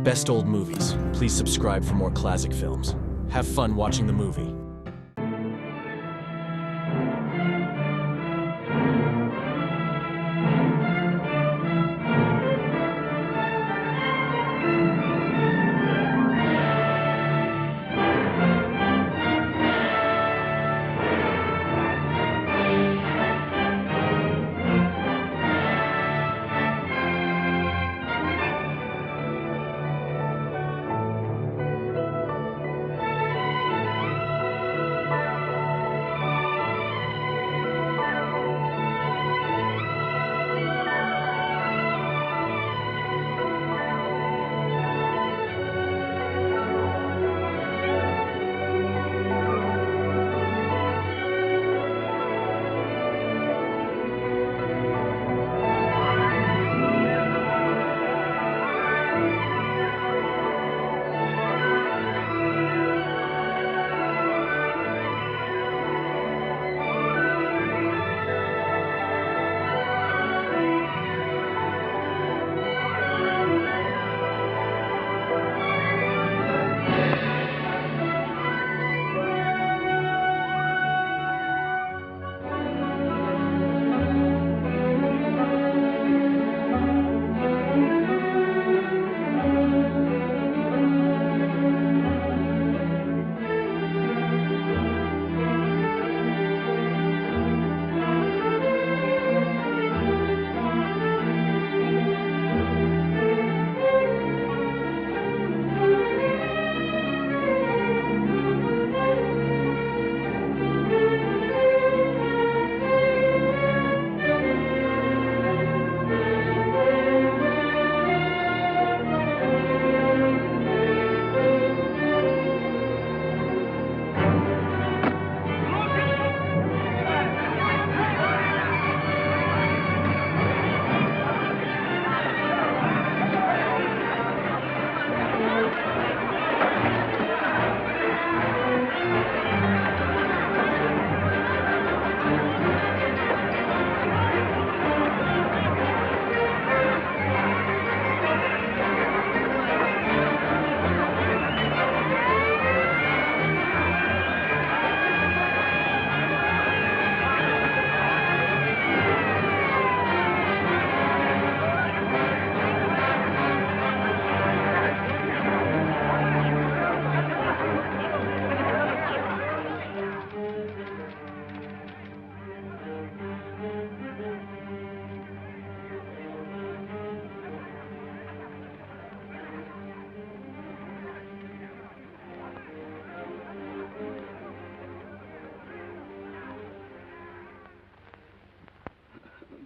Best Old Movies. Please subscribe for more classic films. Have fun watching the movie.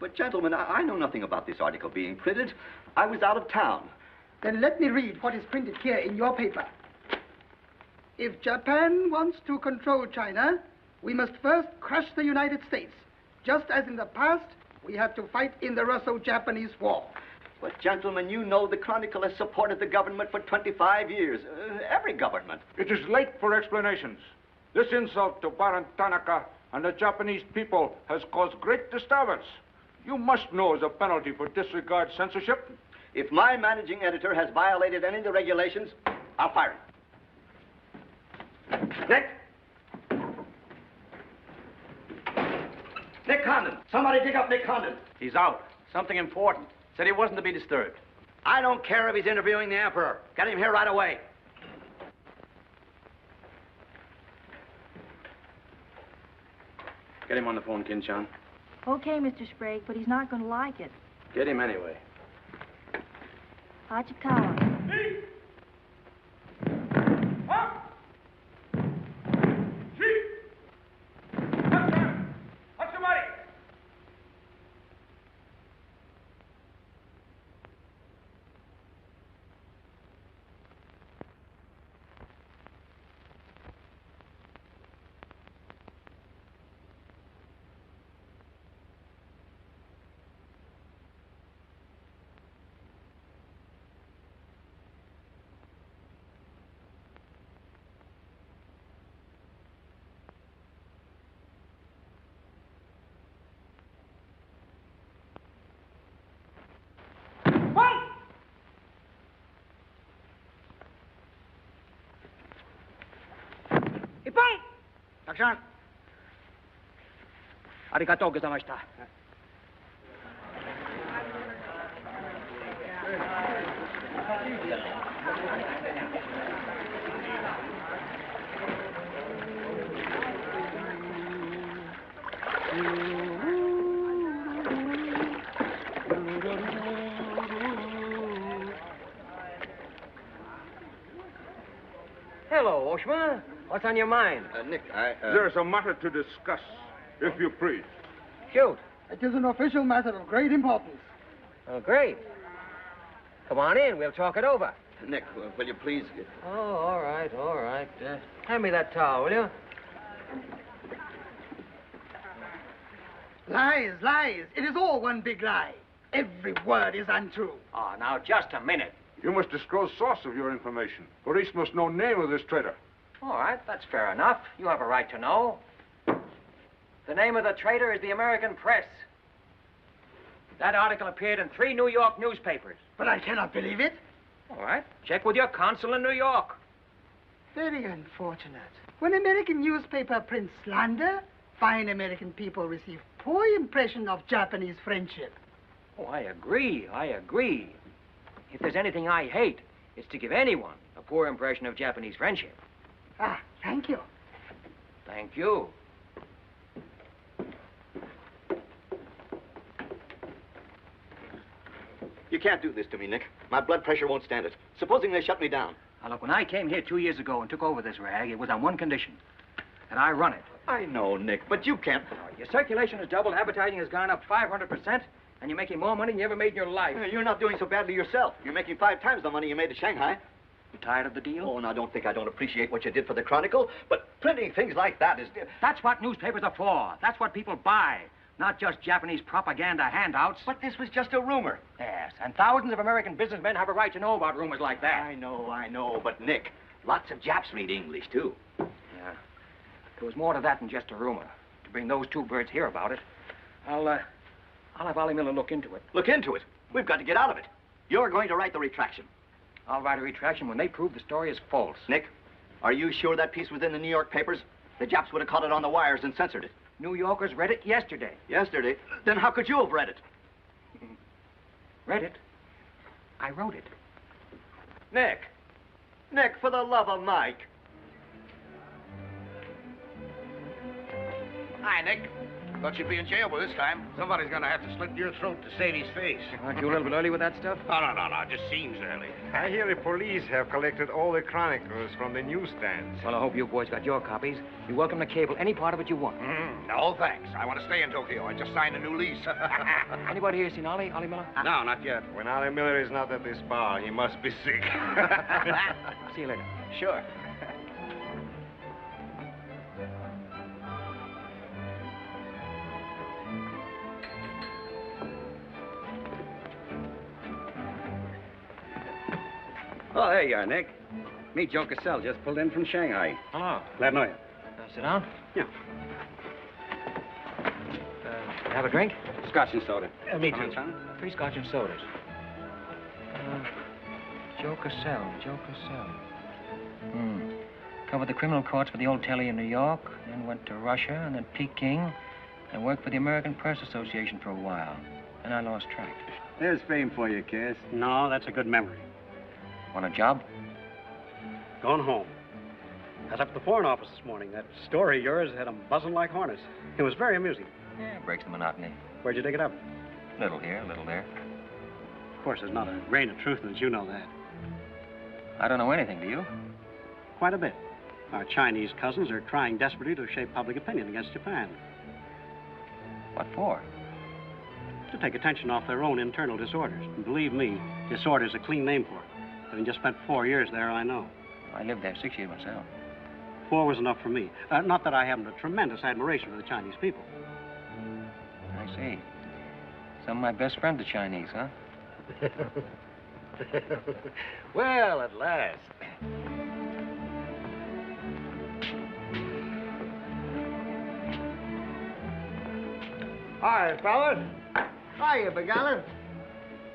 But, gentlemen, I know nothing about this article being printed. I was out of town. Then let me read what is printed here in your paper. If Japan wants to control China, we must first crush the United States. Just as in the past, we have to fight in the Russo-Japanese War. But, gentlemen, you know the Chronicle has supported the government for 25 years. Every government. It is late for explanations. This insult to Baron Tanaka and the Japanese people has caused great disturbance. You must know as a penalty for disregard censorship. If my managing editor has violated any of the regulations, I'll fire him. Nick! Nick Condon! Somebody dig up Nick Condon! He's out. Something important. Said he wasn't to be disturbed. I don't care if he's interviewing the Emperor. Get him here right away. Get him on the phone, Kin-chan. Okay, Mr. Sprague, but he's not going to like it. Get him anyway. Hachikawa. Action. Arigato gozaimashita. Hello, Oshma. What's on your mind? Nick, There's a matter to discuss, if you please. Shoot. It is an official matter of great importance. Oh, great. Come on in. We'll talk it over. Nick, will you please... Oh, all right, all right. Hand me that towel, will you? Lies, lies. It is all one big lie. Every word is untrue. Oh, now, just a minute. You must disclose source of your information. Police must know name of this traitor. All right, that's fair enough. You have a right to know. The name of the traitor is the American Press. That article appeared in 3 New York newspapers. But I cannot believe it. All right, check with your consul in New York. Very unfortunate. When American newspaper prints slander, fine American people receive poor impression of Japanese friendship. Oh, I agree, I agree. If there's anything I hate, it's to give anyone a poor impression of Japanese friendship. Ah, thank you. Thank you. You can't do this to me, Nick. My blood pressure won't stand it. Supposing they shut me down. Now, look, when I came here 2 years ago and took over this rag, it was on one condition, that I run it. I know, Nick, but you can't... Your circulation has doubled, advertising has gone up 500%, and you're making more money than you ever made in your life. You're not doing so badly yourself. You're making 5 times the money you made at Shanghai. You tired of the deal? Oh, now don't think I don't appreciate what you did for the Chronicle, but printing things like that is... That's what newspapers are for. That's what people buy. Not just Japanese propaganda handouts. But this was just a rumor. Yes, and thousands of American businessmen have a right to know about rumors like that. I know, but Nick, lots of Japs read English, too. Yeah. There was more to that than just a rumor. To bring those 2 birds here about it, I'll have Ollie Miller look into it. Look into it? We've got to get out of it. You're going to write the retraction. I'll write a retraction when they prove the story is false. Nick, are you sure that piece was in the New York papers? The Japs would have caught it on the wires and censored it. New Yorkers read it yesterday. Yesterday? Then how could you have read it? Read it? I wrote it. Nick, for the love of Mike. Hi, Nick. Thought you'd be in jail by this time. Somebody's gonna have to slit your throat to save his face. Aren't you a little bit early with that stuff? No. It just seems early. I hear the police have collected all the chronicles from the newsstands. Well, I hope you boys got your copies. You're welcome to cable any part of it you want. No, thanks. I want to stay in Tokyo. I just signed a new lease. Anybody here seen Ollie Miller? No, not yet. When Ollie Miller is not at this bar, he must be sick. See you later. Sure. Oh, there you are, Nick. Meet Joe Cassell, just pulled in from Shanghai. Hello. Glad to know you. Sit down. Yeah. Have a drink? Scotch and soda. Me Come on, too. son. 3 scotch and sodas. Joe Cassell. Covered the criminal courts for the old telly in New York, then went to Russia, and then Peking, and worked for the American Press Association for a while. Then I lost track. There's fame for you, Cass. No, that's a good memory. Want a job? Gone home. I was up at the Foreign Office this morning. That story of yours had them buzzing like hornets. It was very amusing. Yeah, breaks the monotony. Where'd you dig it up? Little here, little there. Of course, there's not a grain of truth in it. You know that. I don't know anything, do you? Quite a bit. Our Chinese cousins are trying desperately to shape public opinion against Japan. What for? To take attention off their own internal disorders. And believe me, disorder's a clean name for it. Having just spent 4 years there, I know. I lived there 6 years myself. 4 was enough for me. Not that I haven't a tremendous admiration for the Chinese people. I see. Some of my best friends are Chinese, huh? Well, at last. Hi, fellas. Hiya, Begala.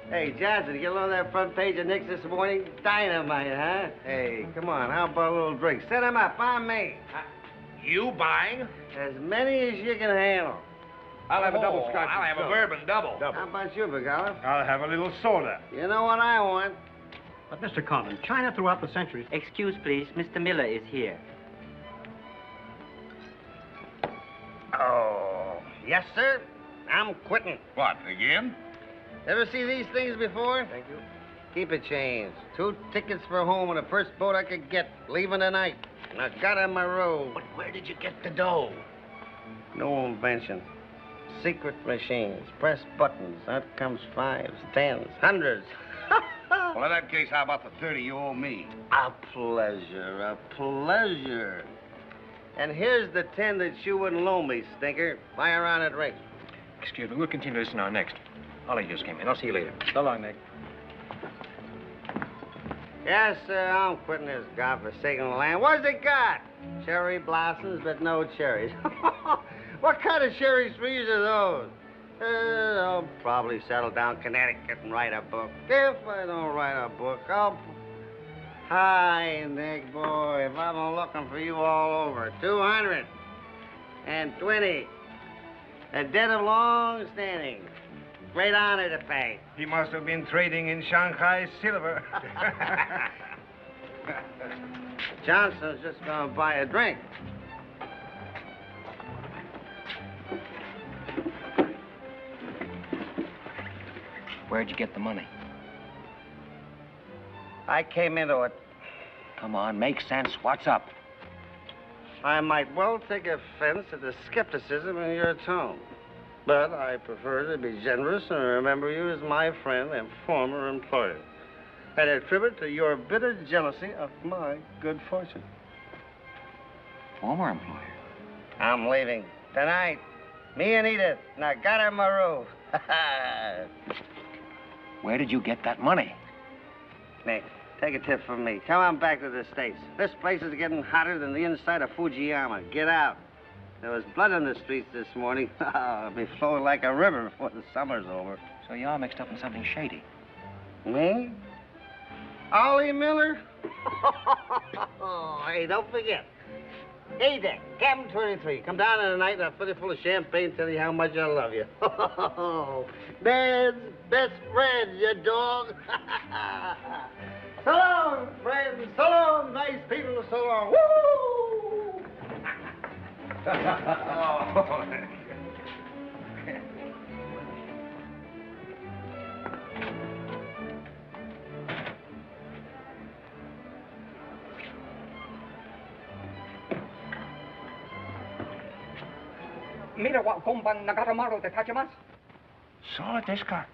Hey, Jazz, did you get along that front page of Nick's this morning? Dynamite, huh? Hey, come on, how about a little drink? Set him up, on me. You buying? As many as you can handle. I'll have a double Oh, scotch. I'll and have a soda. bourbon double. How about you, Begala? I'll have a little soda. You know what I want? But, Mr. Condon, China throughout the centuries... Excuse, please. Mr. Miller is here. Oh, yes, sir. I'm quitting. What, again? Ever see these things before? Thank you. Keep it changed. 2 tickets for home on the first boat I could get, leaving tonight. And I got on my road. But where did you get the dough? No invention. Secret machines. Press buttons. Out comes 5s, 10s, 100s. Well, in that case, how about the 30 you owe me? A pleasure, a pleasure. And here's the 10 that you wouldn't loan me, stinker. Buy around at rate. Excuse me, we'll continue this now next. Ollie just came in. I'll see you later. So long, Nick. Yes, sir, I'm quitting this godforsaken land. What's it got? Cherry blossoms, but no cherries. What kind of cherry trees are those? I'll probably settle down Connecticut and write a book. If I don't write a book, I'll... Hi, Nick, boy. If I've been looking for you all over. 220. A debt of long standing. Great honor to pay. He must have been trading in Shanghai silver. Johnson's just gonna buy a drink. Where'd you get the money? I came into it. Come on, make sense. What's up? I might well take offense at the skepticism in your tone. But I prefer to be generous and remember you as my friend and former employer. And attribute to your bitter jealousy of my good fortune. Former employer? I'm leaving tonight. Me and Edith. And I got her my roof. Where did you get that money? Nick, take a tip from me. Come on back to the States. This place is getting hotter than the inside of Fujiyama. Get out. There was blood on the streets this morning. It'll be flowing like a river before the summer's over. So you're all mixed up in something shady. Me? Ollie Miller? Hey, don't forget. Hey, Dick, Captain 23. Come down tonight and I'll fill you full of champagne and tell you how much I love you. Man's best friend, you dog. So long, friends. So long, nice people. So long. Woo! Mira wa komban nagaramaro de tachimasu. So desu ka?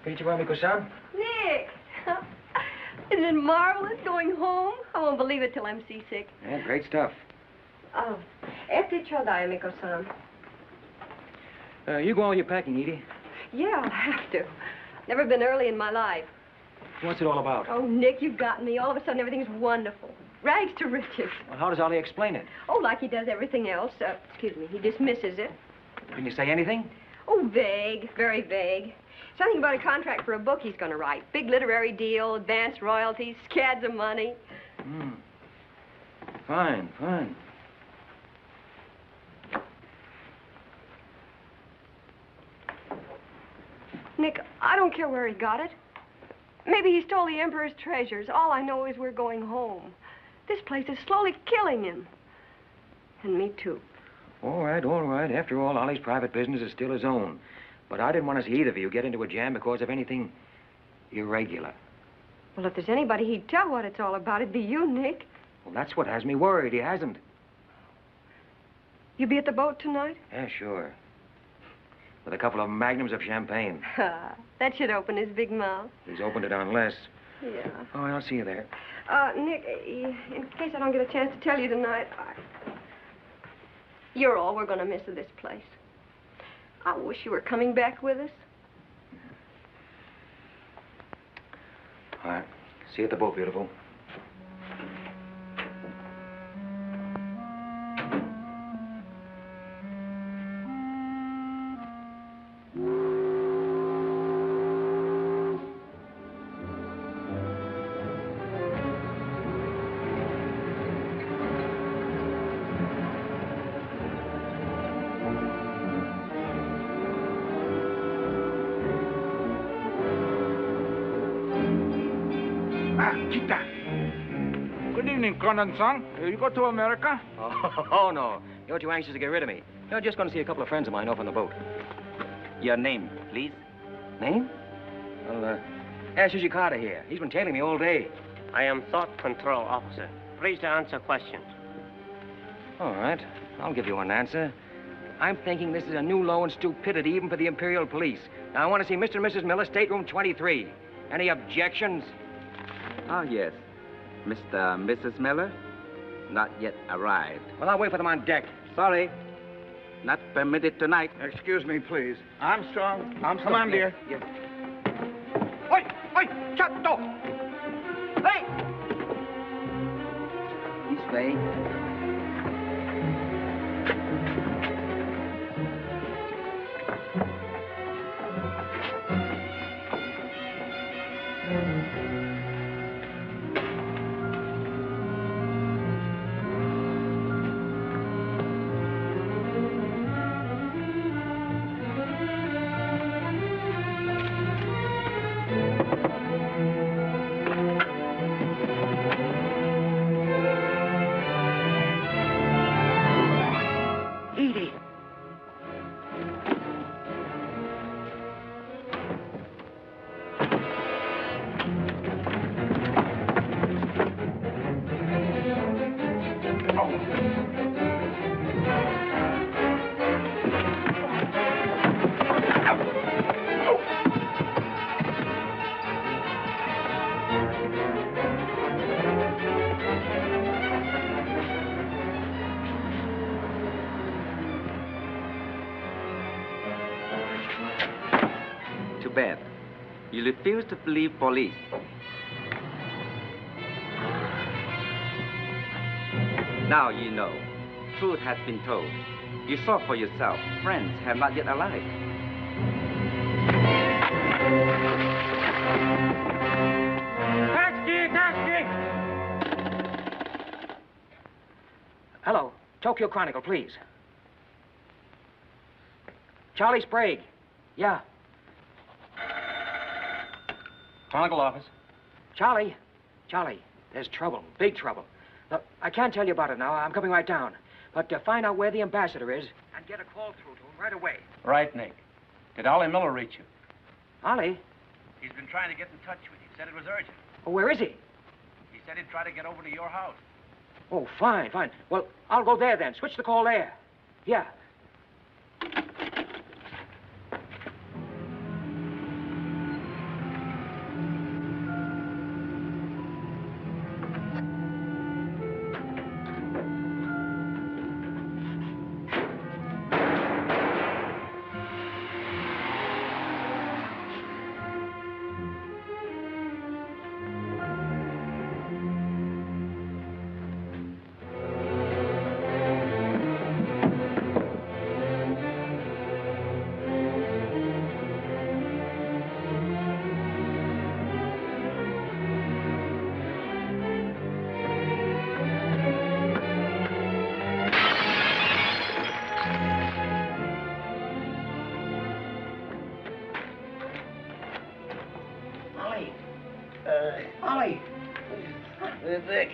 Konnichiwa, Miko-san. Nick! Isn't it marvelous going home? I won't believe it till I'm seasick. Yeah, great stuff. Oh, este chodai, Miko-san. You go all your packing, Edie. Yeah, I'll have to. Never been early in my life. What's it all about? Oh, Nick, you've got me. All of a sudden, everything's wonderful. Rags to riches. Well, how does Ollie explain it? Oh, like he does everything else. Excuse me, he dismisses it. Can you say anything? Oh, vague, very vague. Something about a contract for a book he's going to write. Big literary deal, advanced royalties, scads of money. Fine, fine. Nick, I don't care where he got it. Maybe he stole the Emperor's treasures. All I know is we're going home. This place is slowly killing him. And me, too. All right, all right. After all, Ollie's private business is still his own. But I didn't want to see either of you get into a jam because of anything irregular. Well, if there's anybody he'd tell what it's all about, it'd be you, Nick. Well, that's what has me worried. He hasn't. You be at the boat tonight? Yeah, sure. With a couple of magnums of champagne. That should open his big mouth. He's opened it on less. Yeah. Oh, I'll see you there. Nick, in case I don't get a chance to tell you tonight, you're all we're going to miss of this place. I wish you were coming back with us. All right. See you at the boat, beautiful. Good evening, Condon-san. You go to America? Oh, no. You're too anxious to get rid of me. You're just going to see a couple of friends of mine off on the boat. Your name, please? Name? Well, ask Suzy Carter here. He's been tailing me all day. I am Thought Control Officer. Please to answer questions. All right. I'll give you an answer. I'm thinking this is a new low in stupidity even for the Imperial Police. Now, I want to see Mr. and Mrs. Miller, stateroom 23. Any objections? Oh, yes. Mr. and Mrs. Miller? Not yet arrived. Well, I'll wait for them on deck. Sorry. Not permitted tonight. Excuse me, please. Armstrong. Come on, dear. Yeah. Oi! Oi! Shut the door! Hey! This way. Bad. You refuse to believe police. Now you know. Truth has been told. You saw for yourself. Friends have not yet arrived. Cagney! Hello. Tokyo Chronicle, please. Charlie Sprague. Yeah. Chronicle office. Charlie, there's trouble, big trouble. Look, I can't tell you about it now. I'm coming right down. But find out where the ambassador is and get a call through to him right away. Right, Nick. Did Ollie Miller reach you? Ollie? He's been trying to get in touch with you. Said it was urgent. Oh, where is he? He said he'd try to get over to your house. Oh, fine. Well, I'll go there then. Switch the call there. Yeah. Ollie. Vic.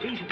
Easy.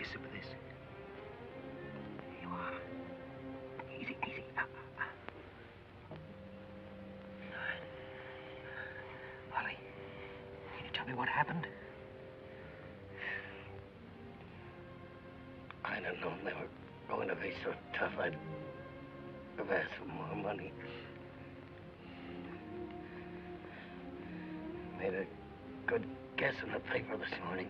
a sip of this. Here you are. Easy, easy. Holly, can you tell me what happened? I'd have known they were going to be so tough, I'd have asked for more money. Made a good guess in the paper this morning.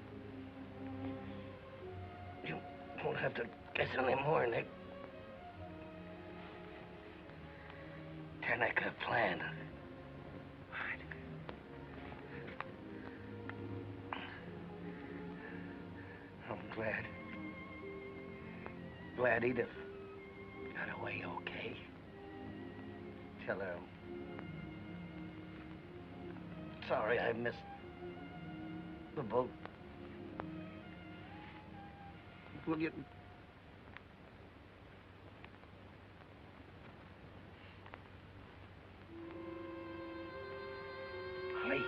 You won't have to guess anymore, Nick. Tanaka planned. I'm glad Edith got away okay. Tell her I'm sorry I missed the boat. Will you... Holly.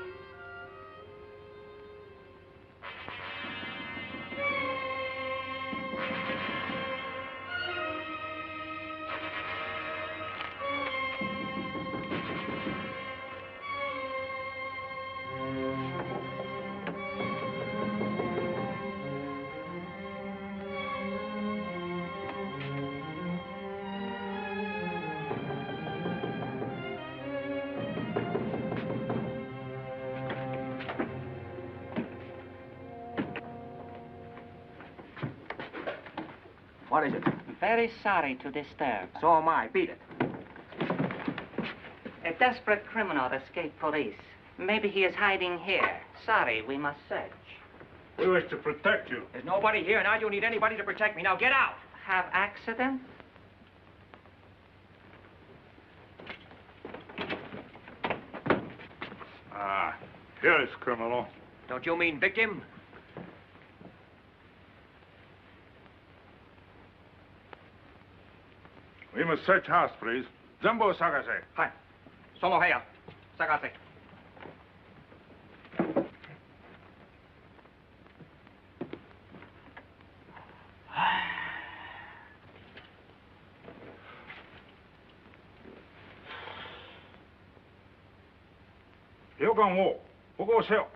What is it? Very sorry to disturb. So am I. Beat it. A desperate criminal escaped police. Maybe he is hiding here. Sorry, we must search. We wish to protect you. There's nobody here, and I don't need anybody to protect me. Now get out. Have accident? Ah, here is criminal. Don't you mean victim? We must search house, please. Jumbo Sagase. Hi. Somo heya. Sagase. 요강 오, 보고 오세요.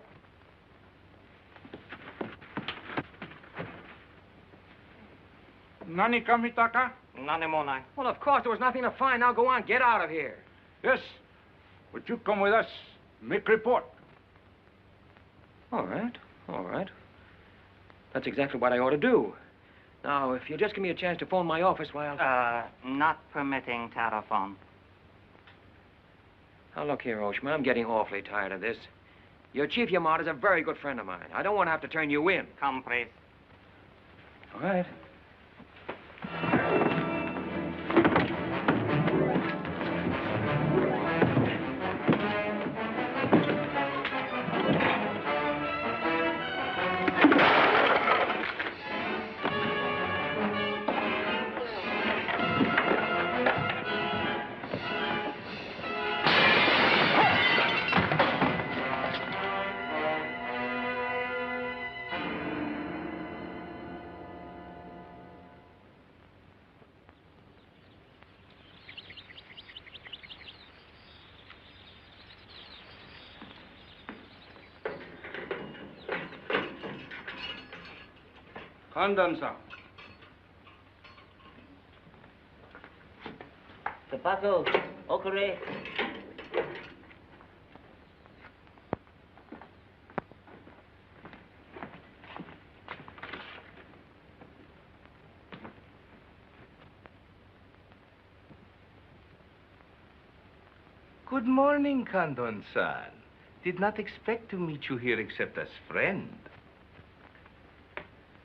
Nani kamitaka? Nanemonai. Well, of course, there was nothing to find. Now go on. Get out of here. Yes. Would you come with us? Make report. All right. All right. That's exactly what I ought to do. Now, if you just give me a chance to phone my office while... Not permitting telephone. Now, look here, Oshman. I'm getting awfully tired of this. Your Chief Yamada's a very good friend of mine. I don't want to have to turn you in. Come, please. All right. Condon-san. Tobacco, okare. Good morning, Condon-san. Did not expect to meet you here except as friend.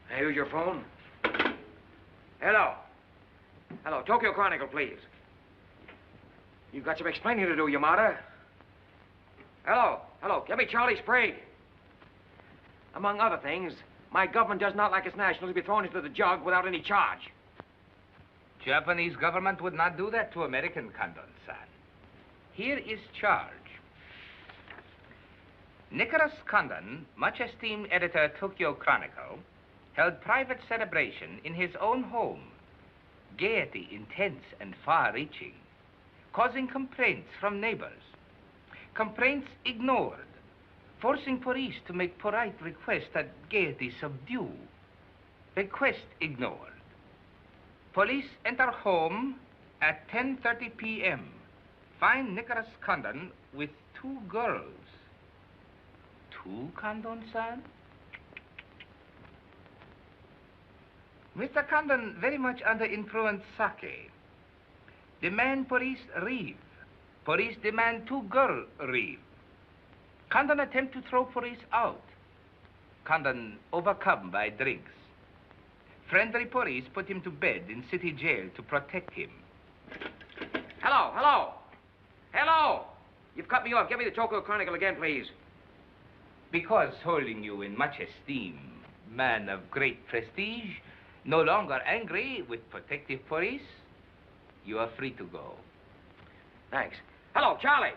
Hey, who's your phone? Hello. Hello, Tokyo Chronicle, please. You've got some explaining to do, Yamada. Hello. Hello, get me Charlie Sprague. Among other things, my government does not like its nationals to be thrown into the jug without any charge. Japanese government would not do that to American, Condon-san. Here is charge. Nicholas Condon, much esteemed editor, Tokyo Chronicle, held private celebration in his own home. Gaiety intense and far-reaching, causing complaints from neighbors. Complaints ignored, forcing police to make polite requests that gaiety subdue. Request ignored. Police enter home at 10:30 p.m. Find Nicholas Condon with 2 girls. 2, Condon-san? Mr. Condon very much under influence sake. Demand police reeve. Police demand 2 girl reeve. Condon attempt to throw police out. Condon overcome by drinks. Friendly police put him to bed in city jail to protect him. Hello, hello. Hello. You've cut me off. Give me the Tokyo Chronicle again, please. Because holding you in much esteem, man of great prestige, no longer angry with protective police, you are free to go. Thanks. Hello, Charlie.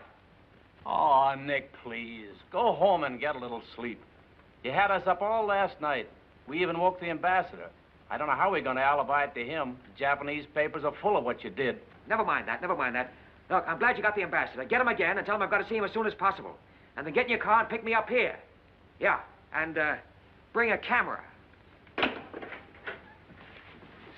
Oh, Nick, please. Go home and get a little sleep. You had us up all last night. We even woke the ambassador. I don't know how we're going to alibi it to him. The Japanese papers are full of what you did. Never mind that, never mind that. Look, I'm glad you got the ambassador. Get him again and tell him I've got to see him as soon as possible. And then get in your car and pick me up here. Yeah, and bring a camera.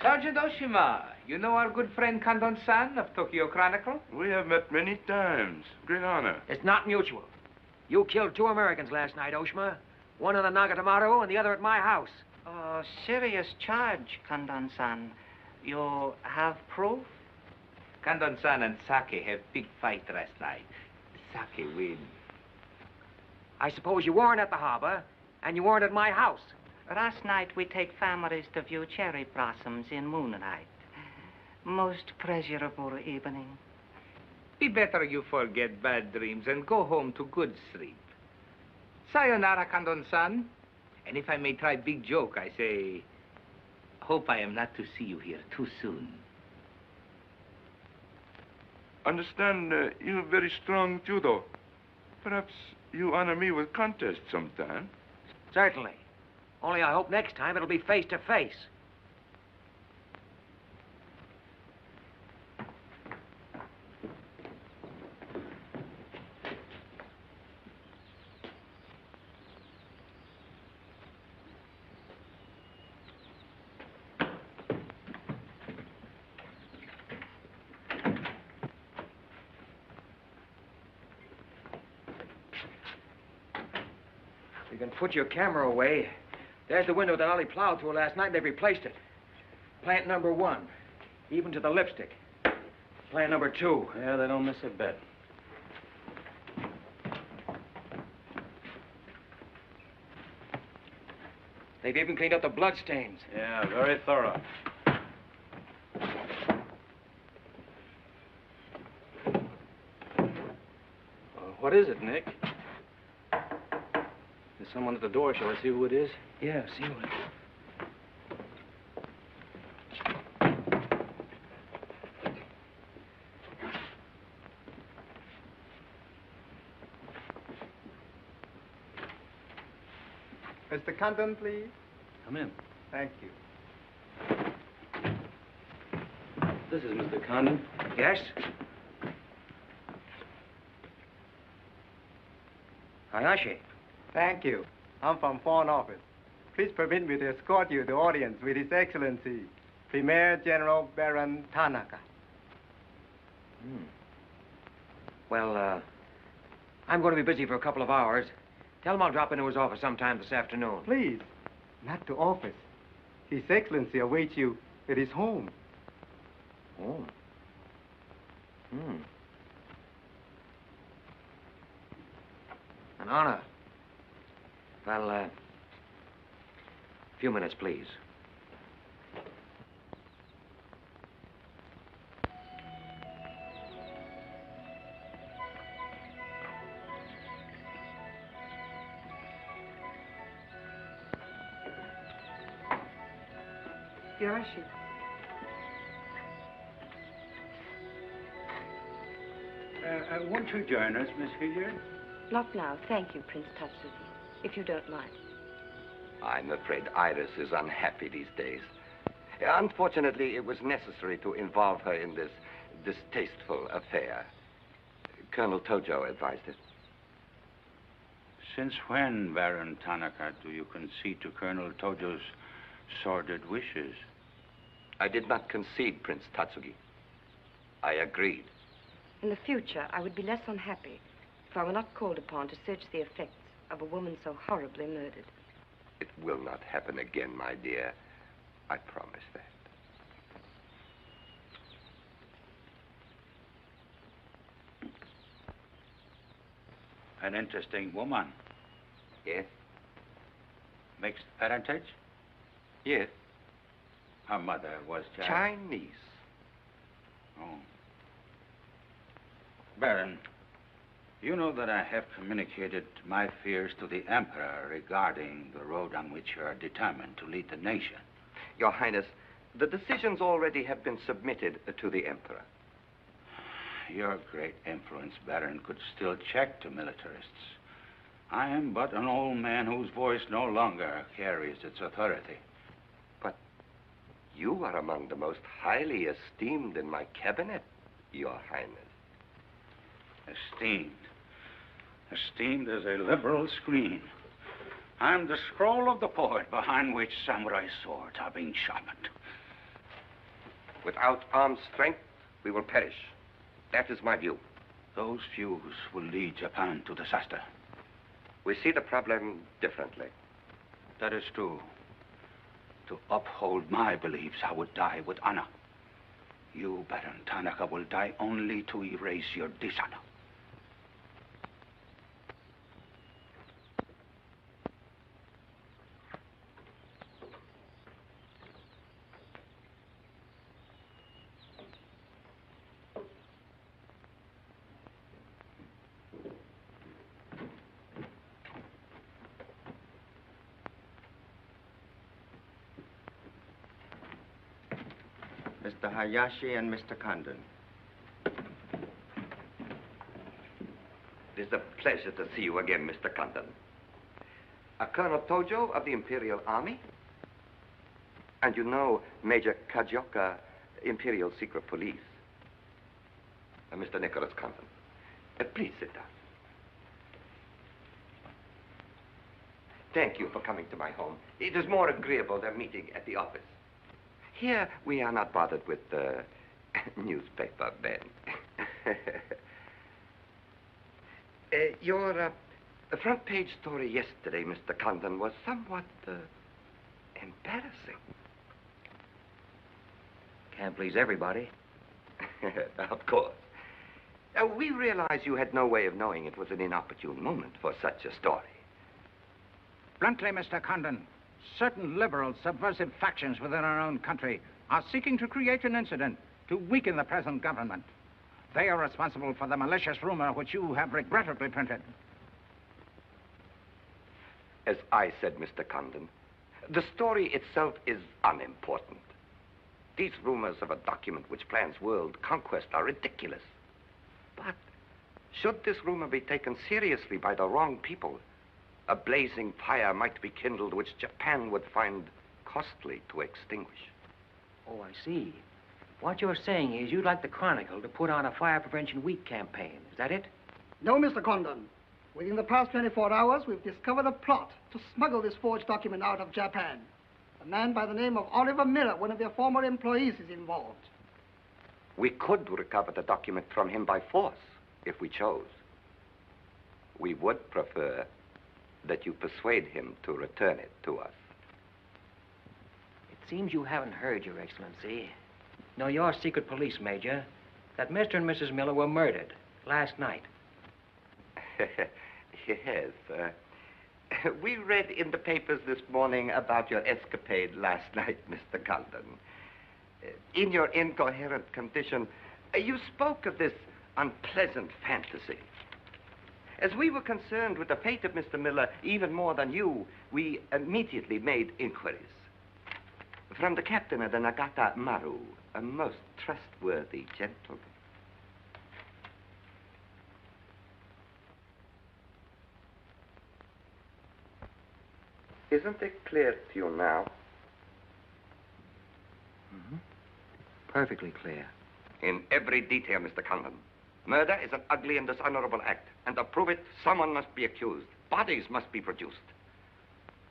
Sergeant Oshima, you know our good friend Condon-san of Tokyo Chronicle? We have met many times. Great honor. It's not mutual. You killed 2 Americans last night, Oshima. One in the Nagatomaru and the other at my house. Oh, serious charge, Condon-san. You have proof? Condon-san and Sake have big fight last night. Sake win. I suppose you weren't at the harbor, and you weren't at my house. Last night we take families to view cherry blossoms in moonlight. Most pleasurable evening. Be better you forget bad dreams and go home to good sleep. Sayonara, Condon-san. And if I may try big joke, I say, hope I am not to see you here too soon. Understand, you have very strong judo. Perhaps you honor me with contest sometime. Certainly. Only I hope next time it'll be face to face. You can put your camera away. There's the window that Ollie plowed through last night, and they've replaced it. Plant number 1, even to the lipstick. Plant number 2. Yeah, they don't miss a bit. They've even cleaned up the blood stains. Yeah, very thorough. What is it, Nick? There's someone at the door. Shall I see who it is? Yeah, see who it is. Mr. Condon, please. Come in. Thank you. This is Mr. Condon. Yes? Hayashi. Thank you. I'm from Foreign Office. Please permit me to escort you to audience with His Excellency, Premier General Baron Tanaka. Well, I'm going to be busy for a couple of hours. Tell him I'll drop into his office sometime this afternoon. Please, not to office. His Excellency awaits you at his home. Home? An honor. Well, a few minutes, please. Yoshi. Won't you join us, Miss Hilliard? Not now, thank you, Prince Tatsuki, if you don't mind. I'm afraid Iris is unhappy these days. Unfortunately, it was necessary to involve her in this distasteful affair. Colonel Tojo advised it. Since when, Baron Tanaka, do you concede to Colonel Tojo's sordid wishes? I did not concede, Prince Tatsugi. I agreed. In the future, I would be less unhappy if I were not called upon to search the effects of a woman so horribly murdered. It will not happen again, my dear. I promise that. An interesting woman. Yes? Mixed parentage? Yes. Her mother was Chinese. Oh. Baron, you know that I have communicated my fears to the Emperor regarding the road on which you are determined to lead the nation. Your Highness, the decisions already have been submitted to the Emperor. Your great influence, Baron, could still check the militarists. I am but an old man whose voice no longer carries its authority. But you are among the most highly esteemed in my cabinet, Your Highness. Esteemed. Esteemed as a liberal screen. I'm the scroll of the poet behind which samurai swords are being sharpened. Without armed strength, we will perish. That is my view. Those views will lead Japan to disaster. We see the problem differently. That is true. To uphold my beliefs, I would die with honor. You, Baron Tanaka, will die only to erase your dishonor. Mr. Hayashi and Mr. Condon. It is a pleasure to see you again, Mr. Condon. Colonel Tojo of the Imperial Army. And you know Major Kajioka, Imperial Secret Police. Mr. Nicholas Condon. Please sit down. Thank you for coming to my home. It is more agreeable than meeting at the office. Here, we are not bothered with the newspaper men. Your front page story yesterday, Mr. Condon, was somewhat embarrassing. Can't please everybody. Of course. We realize you had no way of knowing it was an inopportune moment for such a story. Bluntly, Mr. Condon, certain liberal subversive factions within our own country are seeking to create an incident to weaken the present government. They are responsible for the malicious rumor which you have regrettably printed. As I said, Mr. Condon, the story itself is unimportant. These rumors of a document which plans world conquest are ridiculous. But should this rumor be taken seriously by the wrong people, a blazing fire might be kindled which Japan would find costly to extinguish. Oh, I see. What you're saying is you'd like the Chronicle to put on a fire prevention week campaign. Is that it? No, Mr. Condon. Within the past 24 hours, we've discovered a plot to smuggle this forged document out of Japan. A man by the name of Oliver Miller, one of their former employees, is involved. We could recover the document from him by force, if we chose. We would prefer that you persuade him to return it to us. It seems you haven't heard, Your Excellency. No, your secret police, Major, that Mr. and Mrs. Miller were murdered last night. Yes. We read in the papers this morning about your escapade last night, Mr. Condon. In your incoherent condition, you spoke of this unpleasant fantasy. As we were concerned with the fate of Mr. Miller even more than you, we immediately made inquiries. From the captain of the Nagata Maru, a most trustworthy gentleman. Isn't it clear to you now? Mm-hmm. Perfectly clear. In every detail, Mr. Condon. Murder is an ugly and dishonorable act, and to prove it, someone must be accused. Bodies must be produced.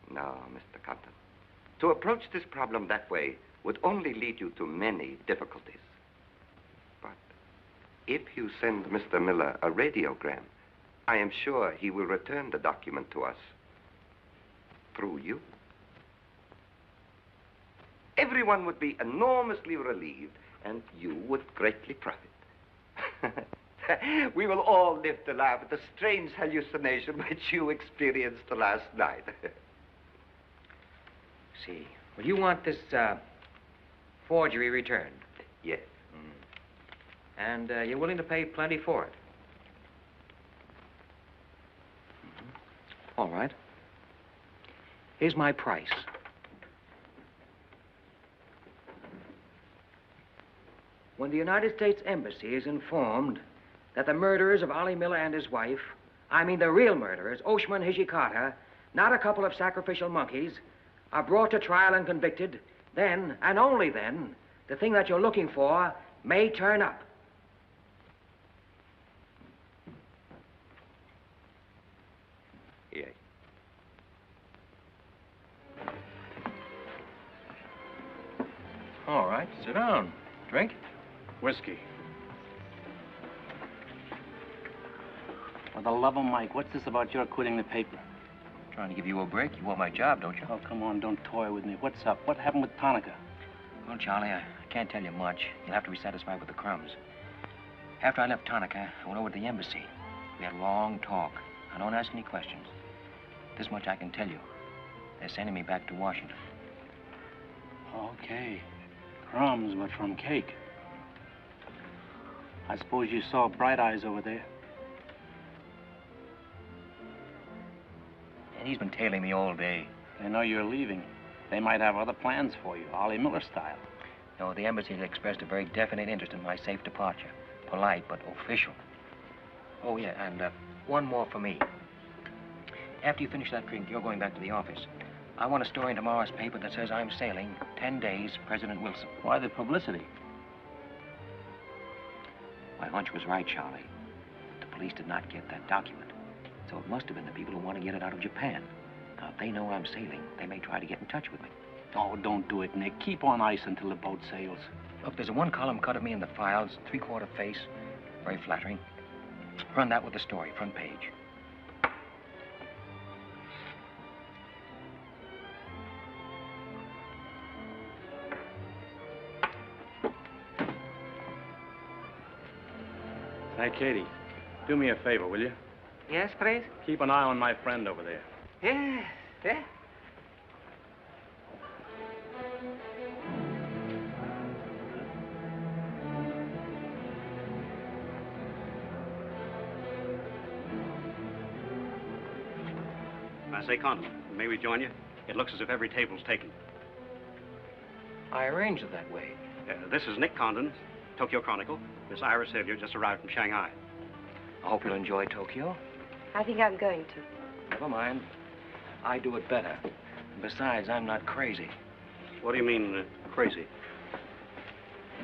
No, Mr. Condon. To approach this problem that way would only lead you to many difficulties. But if you send Mr. Miller a radiogram, I am sure he will return the document to us through you. Everyone would be enormously relieved, and you would greatly profit. We will all live to laugh at the strange hallucination which you experienced last night. See. Well, you want this forgery returned? Yes. And you're willing to pay plenty for it? All right. Here's my price. When the United States Embassy is informed that the murderers of Ollie Miller and his wife, I mean the real murderers, Oshman Hijikata, not a couple of sacrificial monkeys, are brought to trial and convicted, then, and only then, the thing that you're looking for may turn up. Yes. All right, sit down. Drink? Whiskey. For the love of Mike, what's this about your quitting the paper? Trying to give you a break. You want my job, don't you? Oh, come on, don't toy with me. What's up? What happened with Tonica? Well, Charlie, I can't tell you much. You'll have to be satisfied with the crumbs. After I left Tonica, I went over to the embassy. We had a long talk. I don't ask any questions. This much I can tell you. They're sending me back to Washington. Okay. Crumbs, but from cake. I suppose you saw Bright Eyes over there. And he's been tailing me all day. They know you're leaving. They might have other plans for you, Ollie Miller style. No, the embassy has expressed a very definite interest in my safe departure. Polite, but official. Oh, yeah, and one more for me. After you finish that drink, you're going back to the office. I want a story in tomorrow's paper that says I'm sailing 10 days, President Wilson. Why the publicity? My hunch was right, Charlie. The police did not get that document. So it must have been the people who want to get it out of Japan. Now, if they know I'm sailing, they may try to get in touch with me. Oh, don't do it, Nick. Keep on ice until the boat sails. Look, there's a one-column cut of me in the files, three-quarter face. Very flattering. Run that with the story, front page. Hey, Katie, do me a favor, will you? Yes, please? Keep an eye on my friend over there. Yes, yeah. I say, Condon, may we join you? It looks as if every table's taken. I arranged it that way. This is Nick Condon, Tokyo Chronicle. Miss Ira Sylvia just arrived from Shanghai. I hope you'll enjoy Tokyo. I think I'm going to. Never mind. I do it better. Besides, I'm not crazy. What do you mean, crazy?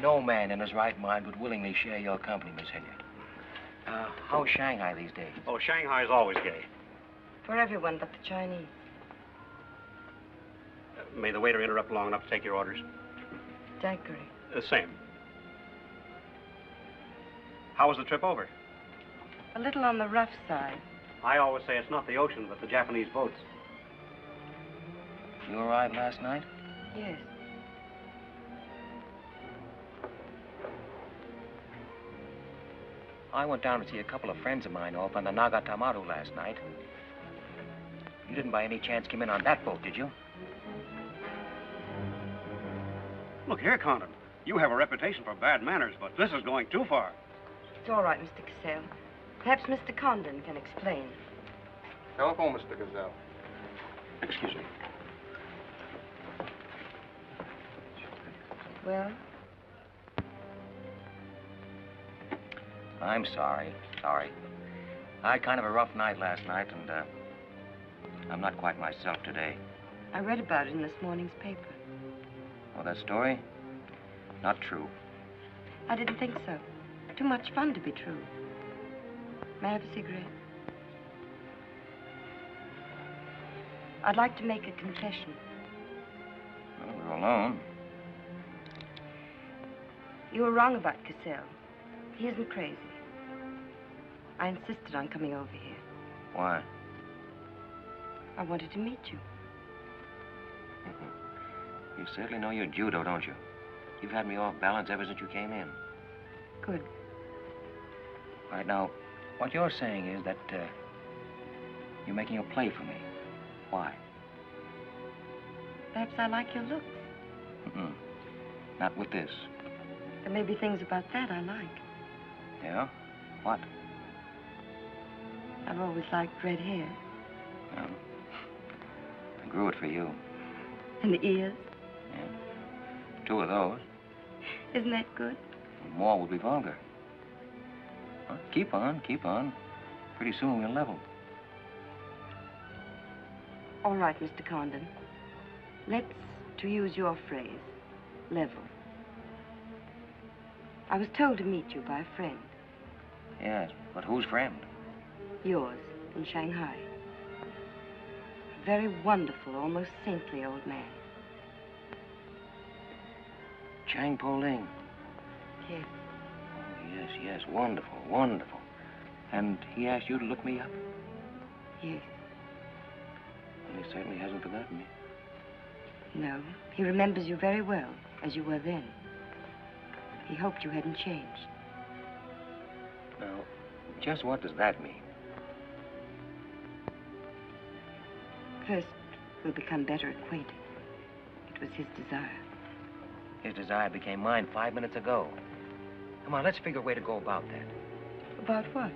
No man in his right mind would willingly share your company, Miss Hilliard. How's Shanghai these days? Oh, Shanghai's always gay. For everyone but the Chinese. May the waiter interrupt long enough to take your orders? Daiquiri. Same. How was the trip over? A little on the rough side. I always say it's not the ocean, but the Japanese boats. You arrived last night? Yes. I went down to see a couple of friends of mine off on the Nagatamaru last night. You didn't by any chance come in on that boat, did you? Look here, Condon. You have a reputation for bad manners, but this is going too far. It's all right, Mr. Cassell. Perhaps Mr. Condon can explain. Telephone, Mr. Gazelle. Excuse me. Well? I'm sorry. Sorry. I had kind of a rough night last night, and I'm not quite myself today. I read about it in this morning's paper. Oh, that story? Not true. I didn't think so. Too much fun to be true. May I have a cigarette? I'd like to make a confession. Well, we're alone. You were wrong about Cassell. He isn't crazy. I insisted on coming over here. Why? I wanted to meet you. You certainly know your judo, don't you? You've had me off balance ever since you came in. Good. All right, now, what you're saying is that, you're making a play for me. Why? Perhaps I like your looks. Mm-mm. Not with this. There may be things about that I like. Yeah? What? I've always liked red hair. Well, I grew it for you. And the ears. Yeah. 2 of those. Isn't that good? More would be vulgar. Well, keep on, keep on. Pretty soon we'll level. All right, Mr. Condon. Let's, to use your phrase, level. I was told to meet you by a friend. Yes, but whose friend? Yours, in Shanghai. A very wonderful, almost saintly old man. Chang Po Ling. Yes. Oh, yes, yes, wonderful, wonderful. And he asked you to look me up? Yes. Well, he certainly hasn't forgotten me. No, he remembers you very well, as you were then. He hoped you hadn't changed. Now, just what does that mean? First, we'll become better acquainted. It was his desire. His desire became mine 5 minutes ago. Come on, let's figure a way to go about that. About what?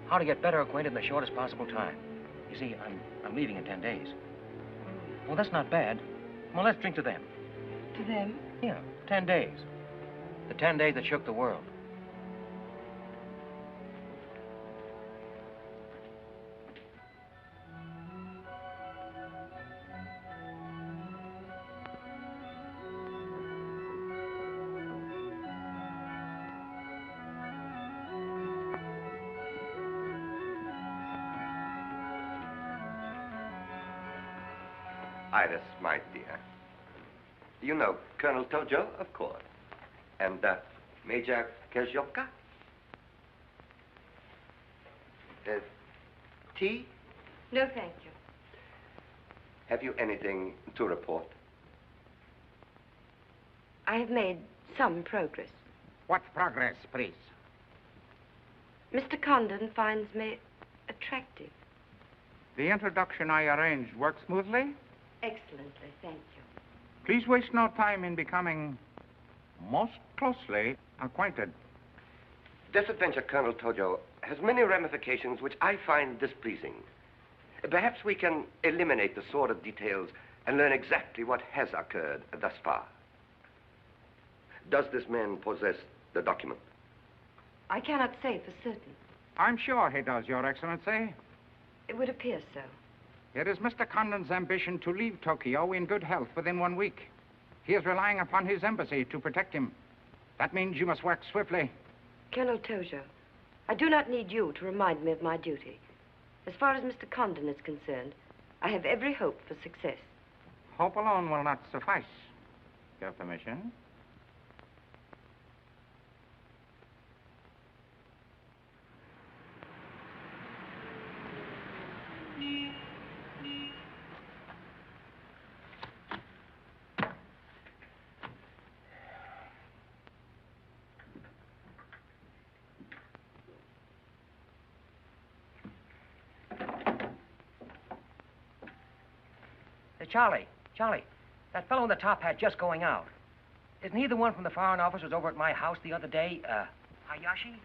How to get better acquainted in the shortest possible time. You see, I'm leaving in 10 days. Well, that's not bad. Come on, let's drink to them. To them? Yeah, 10 days. The 10 days that shook the world. Iris, my dear. You know Colonel Tojo, of course. And Major Kezhoka. Tea? No, thank you. Have you anything to report? I have made some progress. What progress, please? Mr. Condon finds me attractive. The introduction I arranged worked smoothly? Excellently, thank you. Please waste no time in becoming most closely acquainted. This adventure, Colonel Tojo, has many ramifications which I find displeasing. Perhaps we can eliminate the sordid details and learn exactly what has occurred thus far. Does this man possess the document? I cannot say for certain. I'm sure he does, Your Excellency. It would appear so. It is Mr. Condon's ambition to leave Tokyo in good health within 1 week. He is relying upon his embassy to protect him. That means you must work swiftly. Colonel Tojo, I do not need you to remind me of my duty. As far as Mr. Condon is concerned, I have every hope for success. Hope alone will not suffice. Your permission? Charlie, that fellow in the top hat just going out. Isn't he the one from the Foreign Office who was over at my house the other day? Hayashi?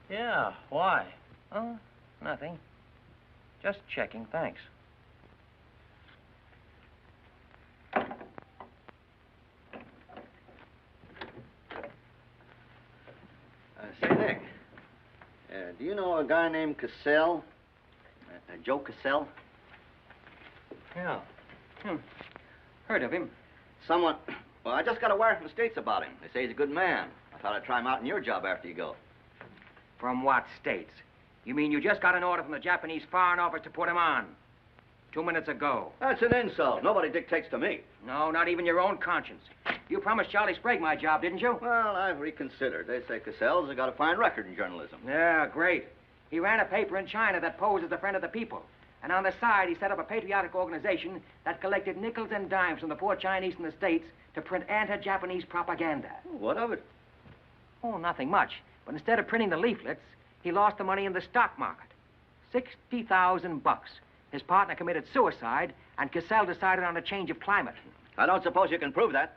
Yeah, why? Oh, nothing. Just checking, thanks. Say, Nick, do you know a guy named Cassell? Joe Cassell? Yeah. Heard of him. Someone... Well, I just got a wire from the States about him. They say he's a good man. I thought I'd try him out in your job after you go. From what states? You mean you just got an order from the Japanese Foreign Office to put him on? 2 minutes ago. That's an insult. Nobody dictates to me. No, not even your own conscience. You promised Charlie Sprague my job, didn't you? Well, I've reconsidered. They say Cassell's has got a fine record in journalism. Yeah, great. He ran a paper in China that posed as a friend of the people. And on the side, he set up a patriotic organization that collected nickels and dimes from the poor Chinese in the States to print anti-Japanese propaganda. What of it? Oh, nothing much. But instead of printing the leaflets, he lost the money in the stock market. $60,000. His partner committed suicide, and Cassell decided on a change of climate. I don't suppose you can prove that.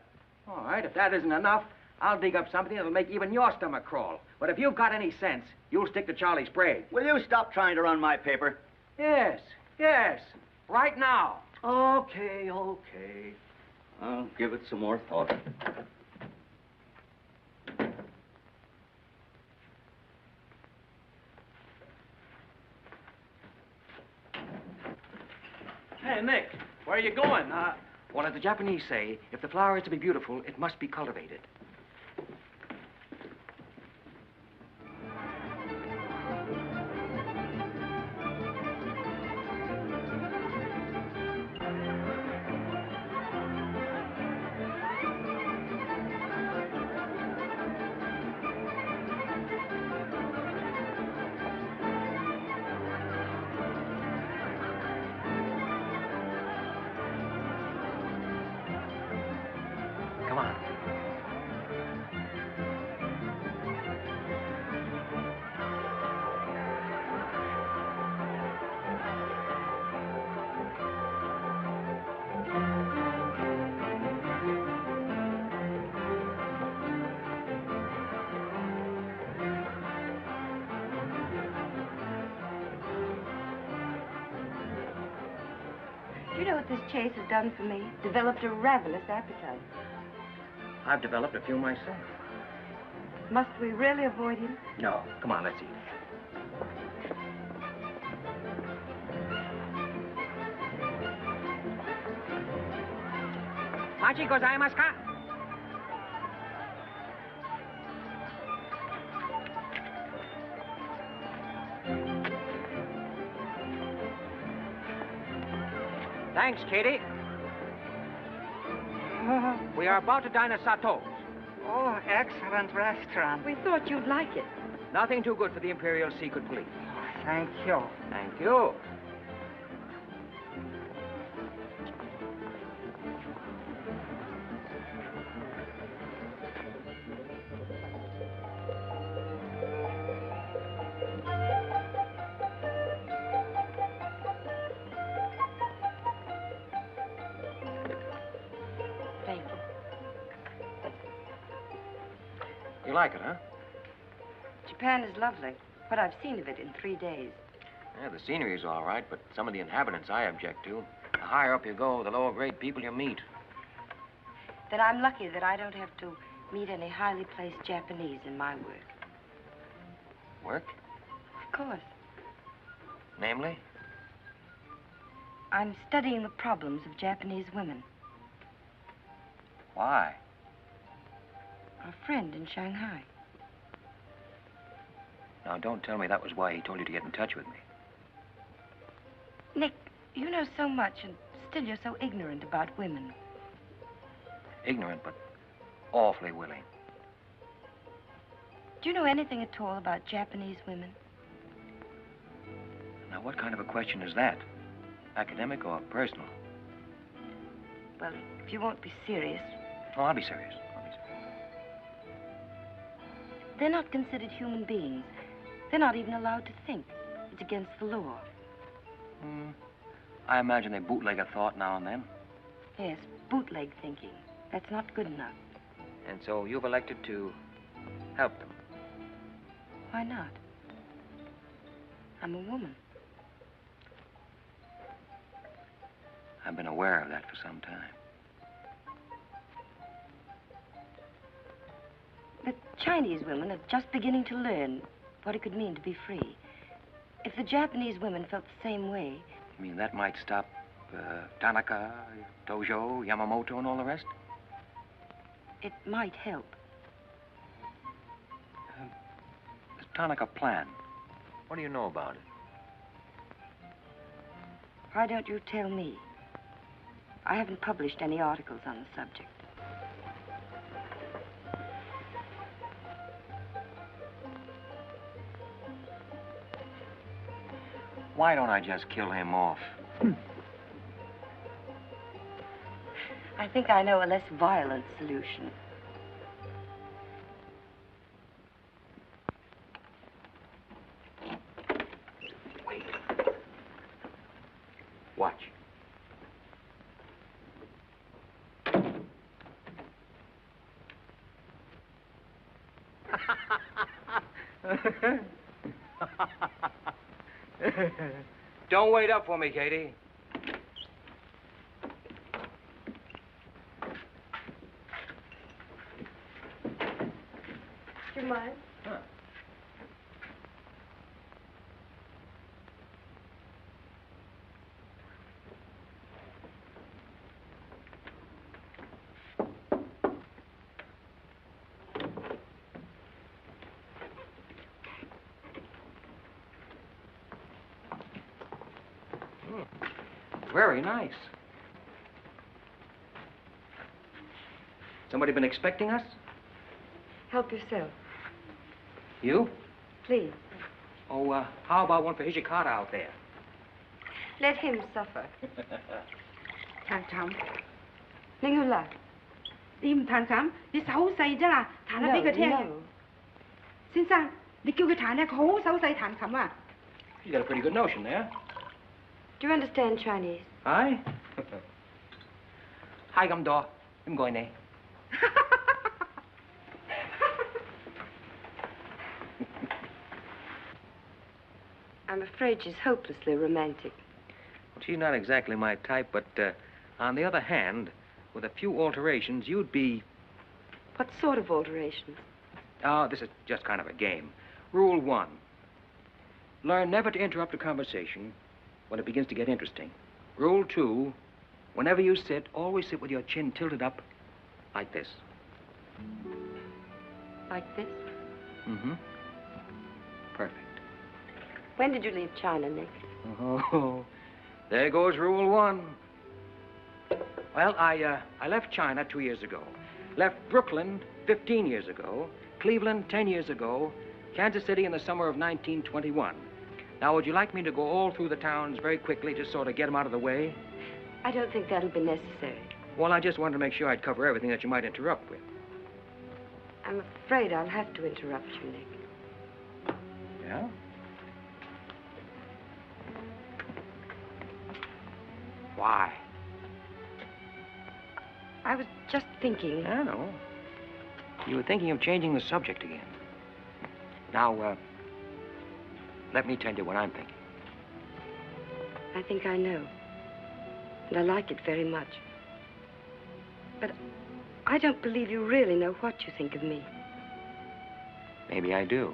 All right, if that isn't enough, I'll dig up something that'll make even your stomach crawl. But if you've got any sense, you'll stick to Charlie Sprague. Will you stop trying to run my paper? Yes, yes. Right now. Okay. I'll give it some more thought. Hey, Nick, where are you going? Well, as the Japanese say, if the flower is to be beautiful, it must be cultivated. Come on. Do you know what this chase has done for me? Developed a ravenous appetite. I've developed a few myself. Must we really avoid him? No. Come on, let's eat. Machi gozaimasu ka? Thanks, Katie. We are about to dine at Sato's. Oh, excellent restaurant. We thought you'd like it. Nothing too good for the Imperial Secret Police. Thank you. Thank you. Thank you. You like it, huh? Japan is lovely. What I've seen of it in 3 days. Yeah, the scenery's all right, but some of the inhabitants I object to. The higher up you go, the lower grade people you meet. Then I'm lucky that I don't have to meet any highly placed Japanese in my work. Work? Of course. Namely? I'm studying the problems of Japanese women. Why? A friend in Shanghai. Now, don't tell me that was why he told you to get in touch with me. Nick, you know so much, and still you're so ignorant about women. Ignorant, but awfully willing. Do you know anything at all about Japanese women? Now, what kind of a question is that? Academic or personal? Well, if you won't be serious. Oh, I'll be serious. They're not considered human beings. They're not even allowed to think. It's against the law. I imagine they bootleg a thought now and then. Yes, bootleg thinking. That's not good enough. And so you've elected to help them. Why not? I'm a woman. I've been aware of that for some time. The Chinese women are just beginning to learn what it could mean to be free. If the Japanese women felt the same way... You mean that might stop Tanaka, Tojo, Yamamoto, and all the rest? It might help. This Tanaka plan. What do you know about it? Why don't you tell me? I haven't published any articles on the subject. Why don't I just kill him off? I think I know a less violent solution. Wait. Watch. Don't wait up for me, Katie. Do you mind? Huh. Very nice. Somebody been expecting us? Help yourself. You? Please. Oh, how about one for Hijikata out there? Let him suffer. 談談， Ningula. 你唔彈琴，你手好細啫啦，彈下俾佢聽。 No. 先生，你叫佢彈咧，佢好手勢彈琴啊。 You got a pretty good notion there. Do you understand Chinese? Hi. Hi, come door. I'm going there. I'm afraid she's hopelessly romantic. Well, she's not exactly my type, but on the other hand, with a few alterations, you'd be... What sort of alterations? Oh, this is just kind of a game. Rule 1. Learn never to interrupt a conversation when it begins to get interesting. Rule 2. Whenever you sit, always sit with your chin tilted up like this. Like this? Mm-hmm. Perfect. When did you leave China, Nick? Oh, there goes Rule 1. Well, I left China 2 years ago. Left Brooklyn 15 years ago. Cleveland 10 years ago. Kansas City in the summer of 1921. Now, would you like me to go all through the towns very quickly, just sort of get them out of the way? I don't think that'll be necessary. Well, I just wanted to make sure I'd cover everything that you might interrupt with. I'm afraid I'll have to interrupt you, Nick. Yeah? Why? I was just thinking... I know. You were thinking of changing the subject again. Now, let me tell you what I'm thinking. I think I know. And I like it very much. But I don't believe you really know what you think of me. Maybe I do.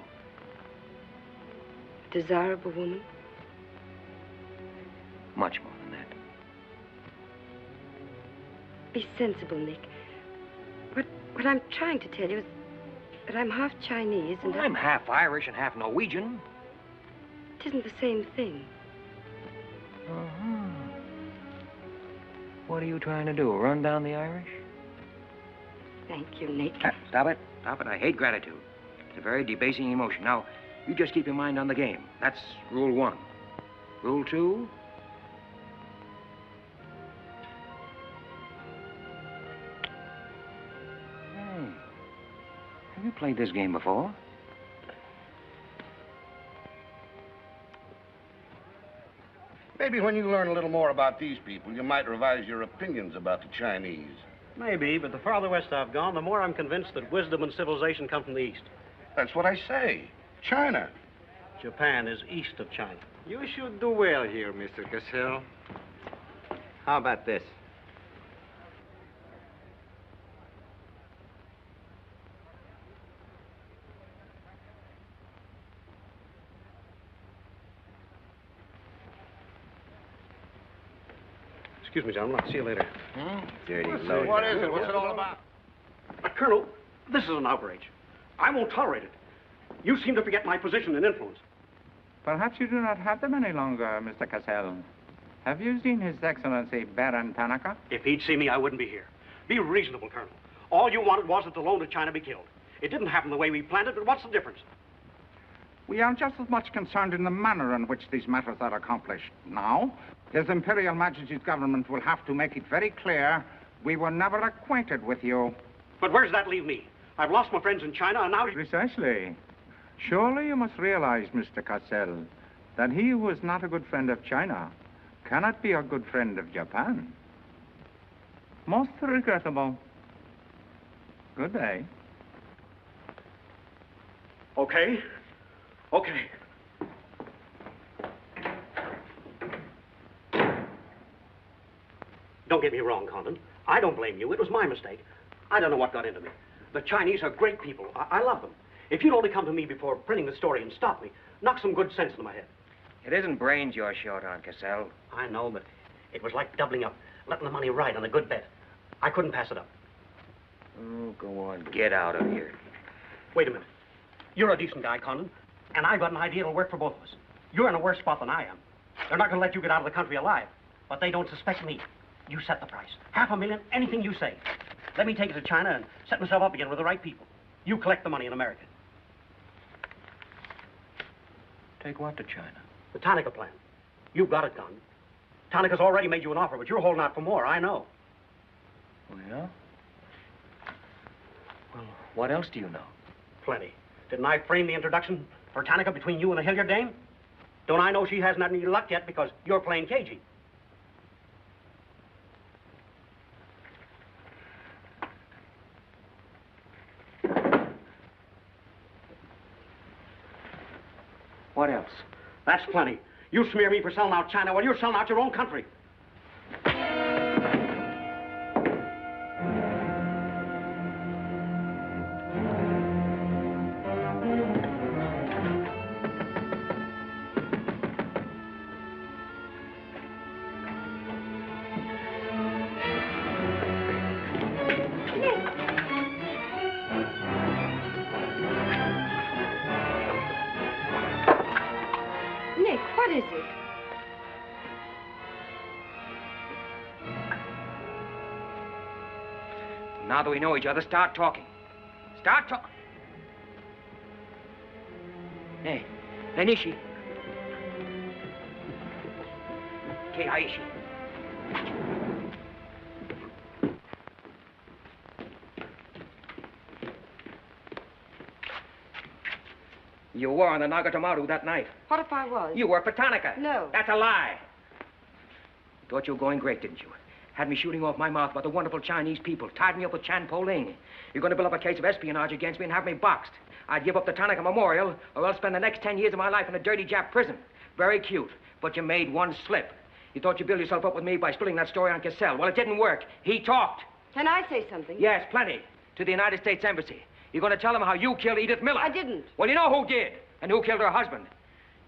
Desirable woman? Much more than that. Be sensible, Nick. What I'm trying to tell you is that I'm half Chinese and I'm half Irish and half Norwegian. It isn't the same thing. Uh-huh. What are you trying to do, run down the Irish? Thank you, Nick. Stop it. Stop it. I hate gratitude. It's a very debasing emotion. Now, you just keep your mind on the game. That's Rule 1. Rule 2... Have you played this game before? Maybe when you learn a little more about these people, you might revise your opinions about the Chinese. Maybe, but the farther west I've gone, the more I'm convinced that wisdom and civilization come from the east. That's what I say. China. Japan is east of China. You should do well here, Mr. Cassell. How about this? Excuse me, gentlemen. I'll see you later. Dirty Lloyd. What is it? What's it all about? Colonel, this is an outrage. I won't tolerate it. You seem to forget my position and influence. Perhaps you do not have them any longer, Mr. Cassell. Have you seen His Excellency Baron Tanaka? If he'd see me, I wouldn't be here. Be reasonable, Colonel. All you wanted was that the loan to China be killed. It didn't happen the way we planned it, but what's the difference? We are just as much concerned in the manner in which these matters are accomplished. Now, His Imperial Majesty's government will have to make it very clear we were never acquainted with you. But where does that leave me? I've lost my friends in China, and now... Precisely. Surely you must realize, Mr. Cassell, that he who is not a good friend of China cannot be a good friend of Japan. Most regrettable. Good day. Okay. Okay. Don't get me wrong, Condon. I don't blame you. It was my mistake. I don't know what got into me. The Chinese are great people. I love them. If you'd only come to me before printing the story and stop me, knock some good sense into my head. It isn't brains you're short on, Cassell. I know, but it was like doubling up, letting the money ride on a good bet. I couldn't pass it up. Oh, go on. Get out of here. Wait a minute. You're a decent guy, Condon, and I've got an idea that'll work for both of us. You're in a worse spot than I am. They're not going to let you get out of the country alive, but they don't suspect me. You set the price. $500,000, anything you say. Let me take it to China and set myself up again with the right people. You collect the money in America. Take what to China? The Tanaka plan. You've got it done. Tanaka's already made you an offer, but you're holding out for more, I know. Oh, yeah? Well, what else do you know? Plenty. Didn't I frame the introduction for Tanaka between you and the Hilliard dame? Don't I know she hasn't had any luck yet because you're playing cagey? What else? That's plenty. You smear me for selling out China while you're selling out your own country. What is it? Now that we know each other, start talking. Start talking. Hey, Nishi. Keiaishi. You were on the Nagatomaru that night. What if I was? You worked for Tanaka. No. That's a lie. Thought you were going great, didn't you? Had me shooting off my mouth about the wonderful Chinese people, tied me up with Chan Po-Ling. You're going to build up a case of espionage against me and have me boxed. I'd give up the Tanaka Memorial, or else spend the next 10 years of my life in a dirty Jap prison. Very cute, but you made one slip. You thought you'd build yourself up with me by spilling that story on Cassell. Well, it didn't work. He talked. Can I say something? Yes, plenty. To the United States Embassy. You're going to tell them how you killed Edith Miller. I didn't. Well, you know who did, and who killed her husband.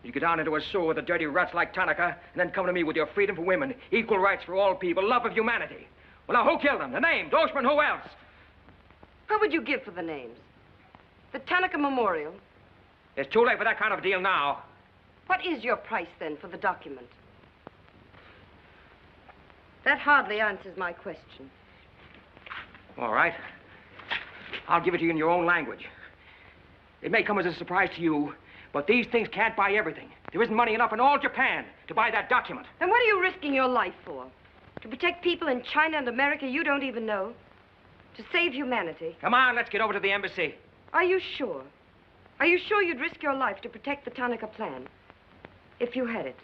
You get down into a sewer with the dirty rats like Tanaka, and then come to me with your freedom for women, equal rights for all people, love of humanity. Well, now, who killed them? The name, Doshman, who else? What would you give for the names? The Tanaka Memorial. It's too late for that kind of deal now. What is your price, then, for the document? That hardly answers my question. All right. I'll give it to you in your own language. It may come as a surprise to you, but these things can't buy everything. There isn't money enough in all Japan to buy that document. Then what are you risking your life for? To protect people in China and America you don't even know? To save humanity? Come on, let's get over to the embassy. Are you sure? Are you sure you'd risk your life to protect the Tanaka plan? If you had it?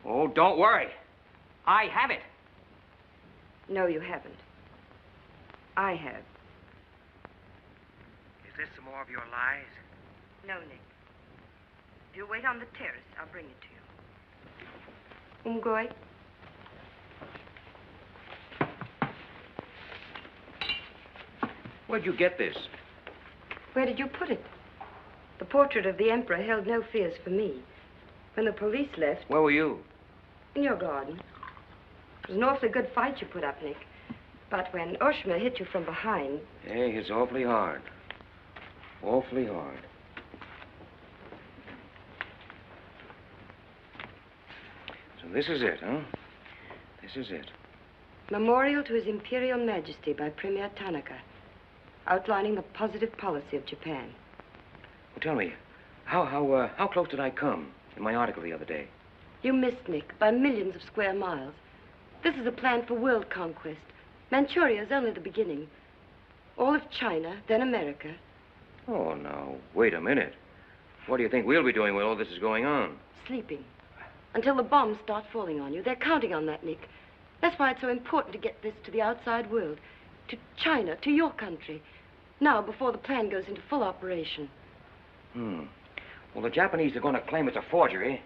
Oh, don't worry. I have it. No, you haven't. I have. Is this some more of your lies? No, Nick. If you wait on the terrace, I'll bring it to you. Umgoy? Where'd you get this? Where did you put it? The portrait of the Emperor held no fears for me. When the police left... Where were you? In your garden. It was an awfully good fight you put up, Nick. But when Oshma hit you from behind... Hey, it's awfully hard. Awfully hard. So this is it, huh? This is it. Memorial to His Imperial Majesty by Premier Tanaka, outlining the positive policy of Japan. Well, tell me, how close did I come in my article the other day? You missed, Nick, by millions of square miles. This is a plan for world conquest. Manchuria is only the beginning. All of China, then America. Oh, now, wait a minute. What do you think we'll be doing while all this is going on? Sleeping. Until the bombs start falling on you. They're counting on that, Nick. That's why it's so important to get this to the outside world. To China, to your country. Now, before the plan goes into full operation. Well, the Japanese are going to claim it's a forgery.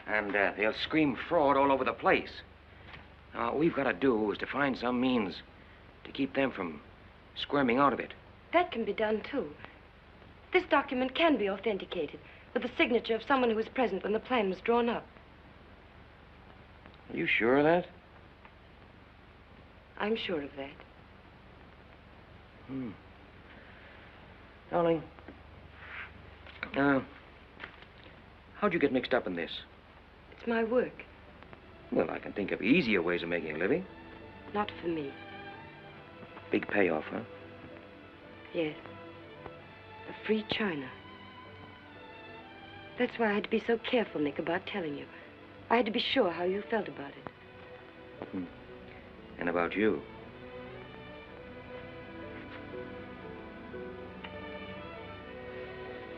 And they'll scream fraud all over the place. Now, what we've got to do is to find some means to keep them from squirming out of it. That can be done, too. This document can be authenticated with the signature of someone who was present when the plan was drawn up. Are you sure of that? I'm sure of that. Darling, how'd you get mixed up in this? It's my work. Well, I can think of easier ways of making a living. Not for me. Big payoff, huh? Yes. A free China. That's why I had to be so careful, Nick, about telling you. I had to be sure how you felt about it. And about you.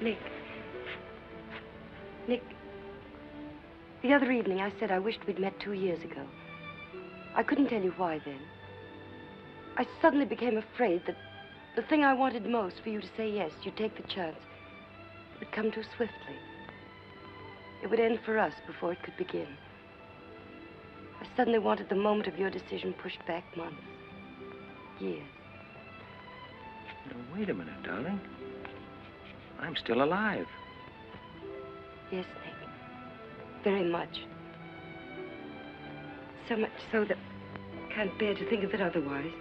Nick, the other evening I said I wished we'd met 2 years ago. I couldn't tell you why then. I suddenly became afraid that the thing I wanted most for you to say yes, you'd take the chance, would come too swiftly. It would end for us before it could begin. I suddenly wanted the moment of your decision pushed back months, years. Now, wait a minute, darling. I'm still alive. Yes, Nick. Very much. So much so that I can't bear to think of it otherwise.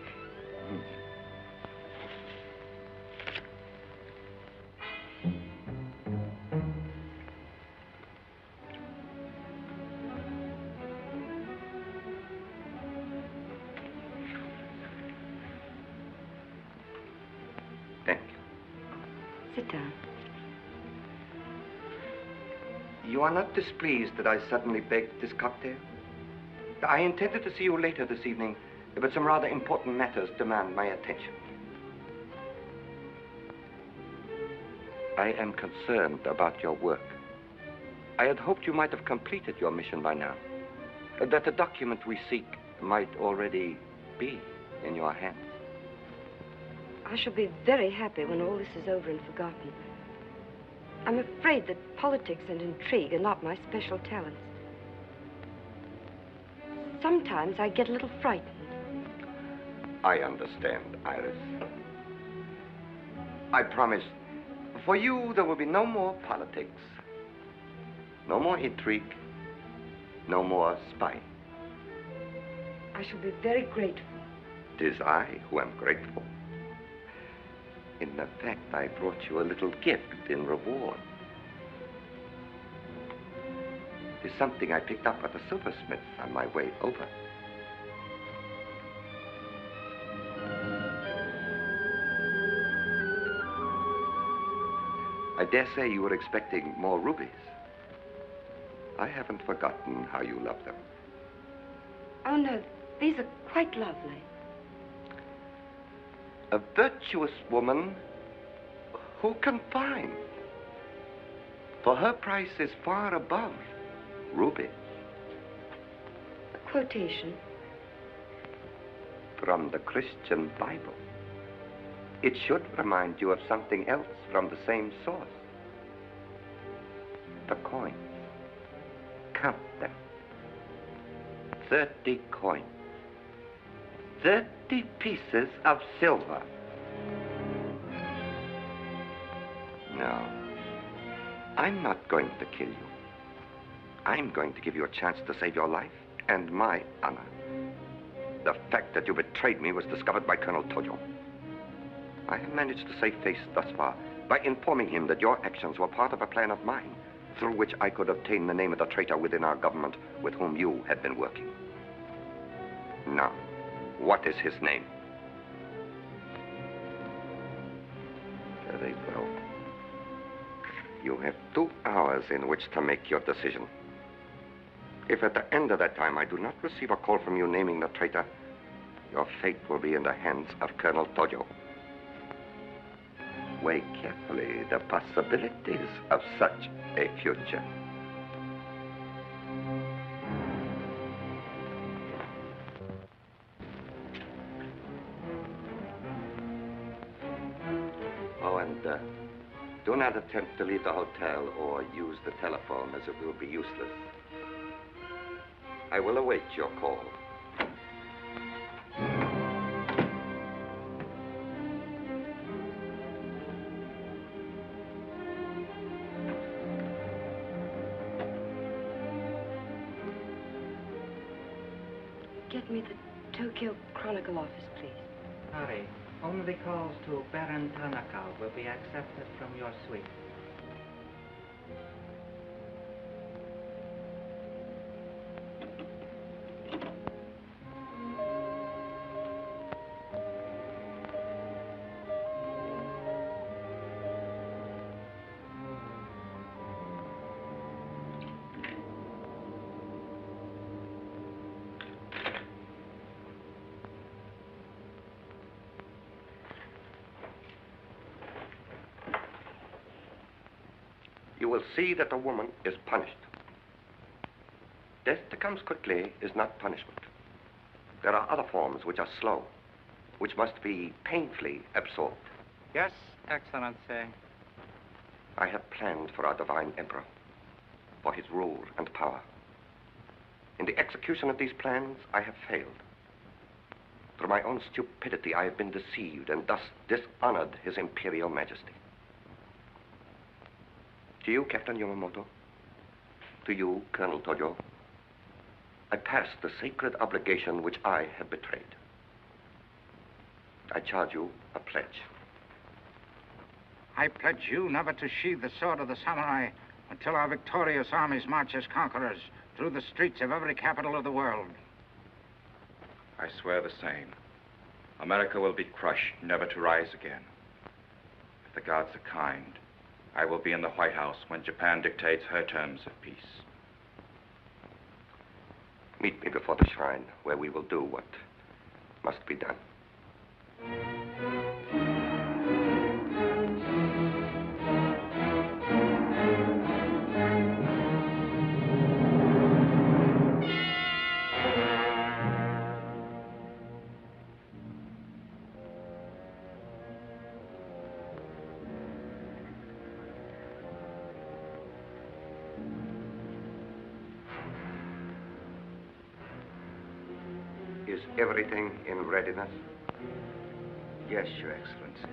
Thank you. Sit down. You are not displeased that I suddenly begged this cocktail? I intended to see you later this evening, but some rather important matters demand my attention. I am concerned about your work. I had hoped you might have completed your mission by now, that the document we seek might already be in your hands. I shall be very happy when all this is over and forgotten. I'm afraid that politics and intrigue are not my special talents. Sometimes I get a little frightened. I understand, Iris. I promise, for you there will be no more politics, no more intrigue, no more spying. I shall be very grateful. It is I who am grateful. In fact, I brought you a little gift in reward. It's something I picked up at the silversmith's on my way over. I dare say you were expecting more rubies. I haven't forgotten how you love them. Oh, no, these are quite lovely. A virtuous woman who can find. For her price is far above rubies. A quotation. From the Christian Bible. It should remind you of something else from the same source. The coins. Count them. 30 coins. 30 pieces of silver. No, I'm not going to kill you. I'm going to give you a chance to save your life and my honor. The fact that you betrayed me was discovered by Colonel Tojo. I have managed to save face thus far by informing him that your actions were part of a plan of mine, through which I could obtain the name of the traitor within our government with whom you had been working. Now, what is his name? Very well. You have 2 hours in which to make your decision. If at the end of that time I do not receive a call from you naming the traitor, your fate will be in the hands of Colonel Tojo. Weigh carefully the possibilities of such a future. Oh, and do not attempt to leave the hotel or use the telephone, as it will be useless. I will await your call. Get me the Tokyo Chronicle office, please. Hurry. Only calls to Baron Tanaka will be accepted from your suite. You will see that the woman is punished. Death that comes quickly is not punishment. There are other forms which are slow, which must be painfully absorbed. Yes, Excellency. I have planned for our divine emperor, for his rule and power. In the execution of these plans, I have failed. Through my own stupidity, I have been deceived and thus dishonored his imperial majesty. To you, Captain Yamamoto, to you, Colonel Tojo, I pass the sacred obligation which I have betrayed. I charge you a pledge. I pledge you never to sheathe the sword of the samurai until our victorious armies march as conquerors through the streets of every capital of the world. I swear the same. America will be crushed, never to rise again. If the gods are kind, I will be in the White House when Japan dictates her terms of peace. Meet me before the shrine, where we will do what must be done. Is everything in readiness? Yes, Your Excellency.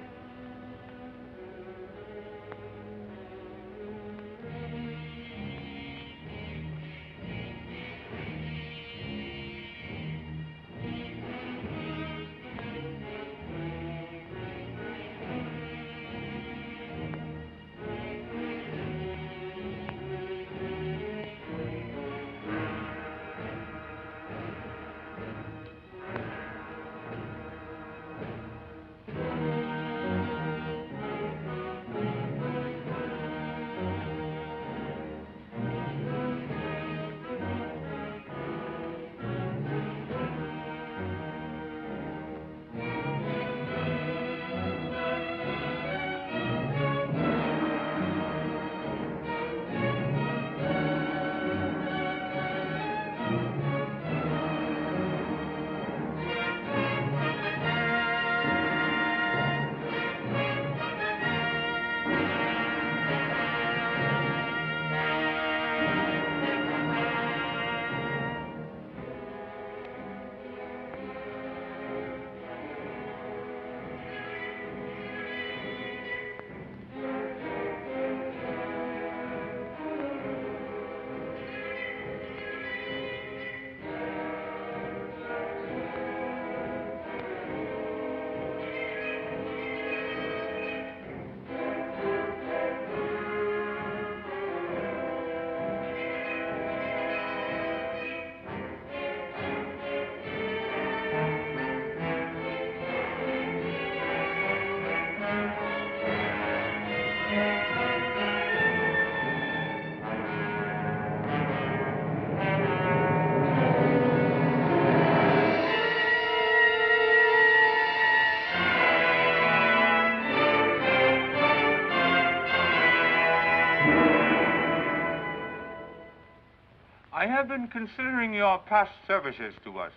I have been considering your past services to us.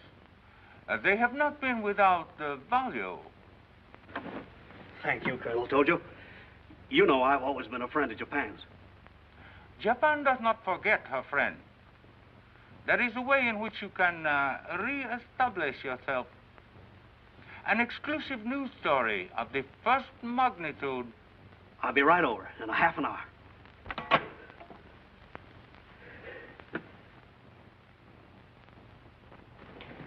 They have not been without value. Thank you, Colonel Tojo. You know I've always been a friend of Japan's. Japan does not forget her friend. There is a way in which you can re-establish yourself. An exclusive news story of the first magnitude. I'll be right over in a half an hour.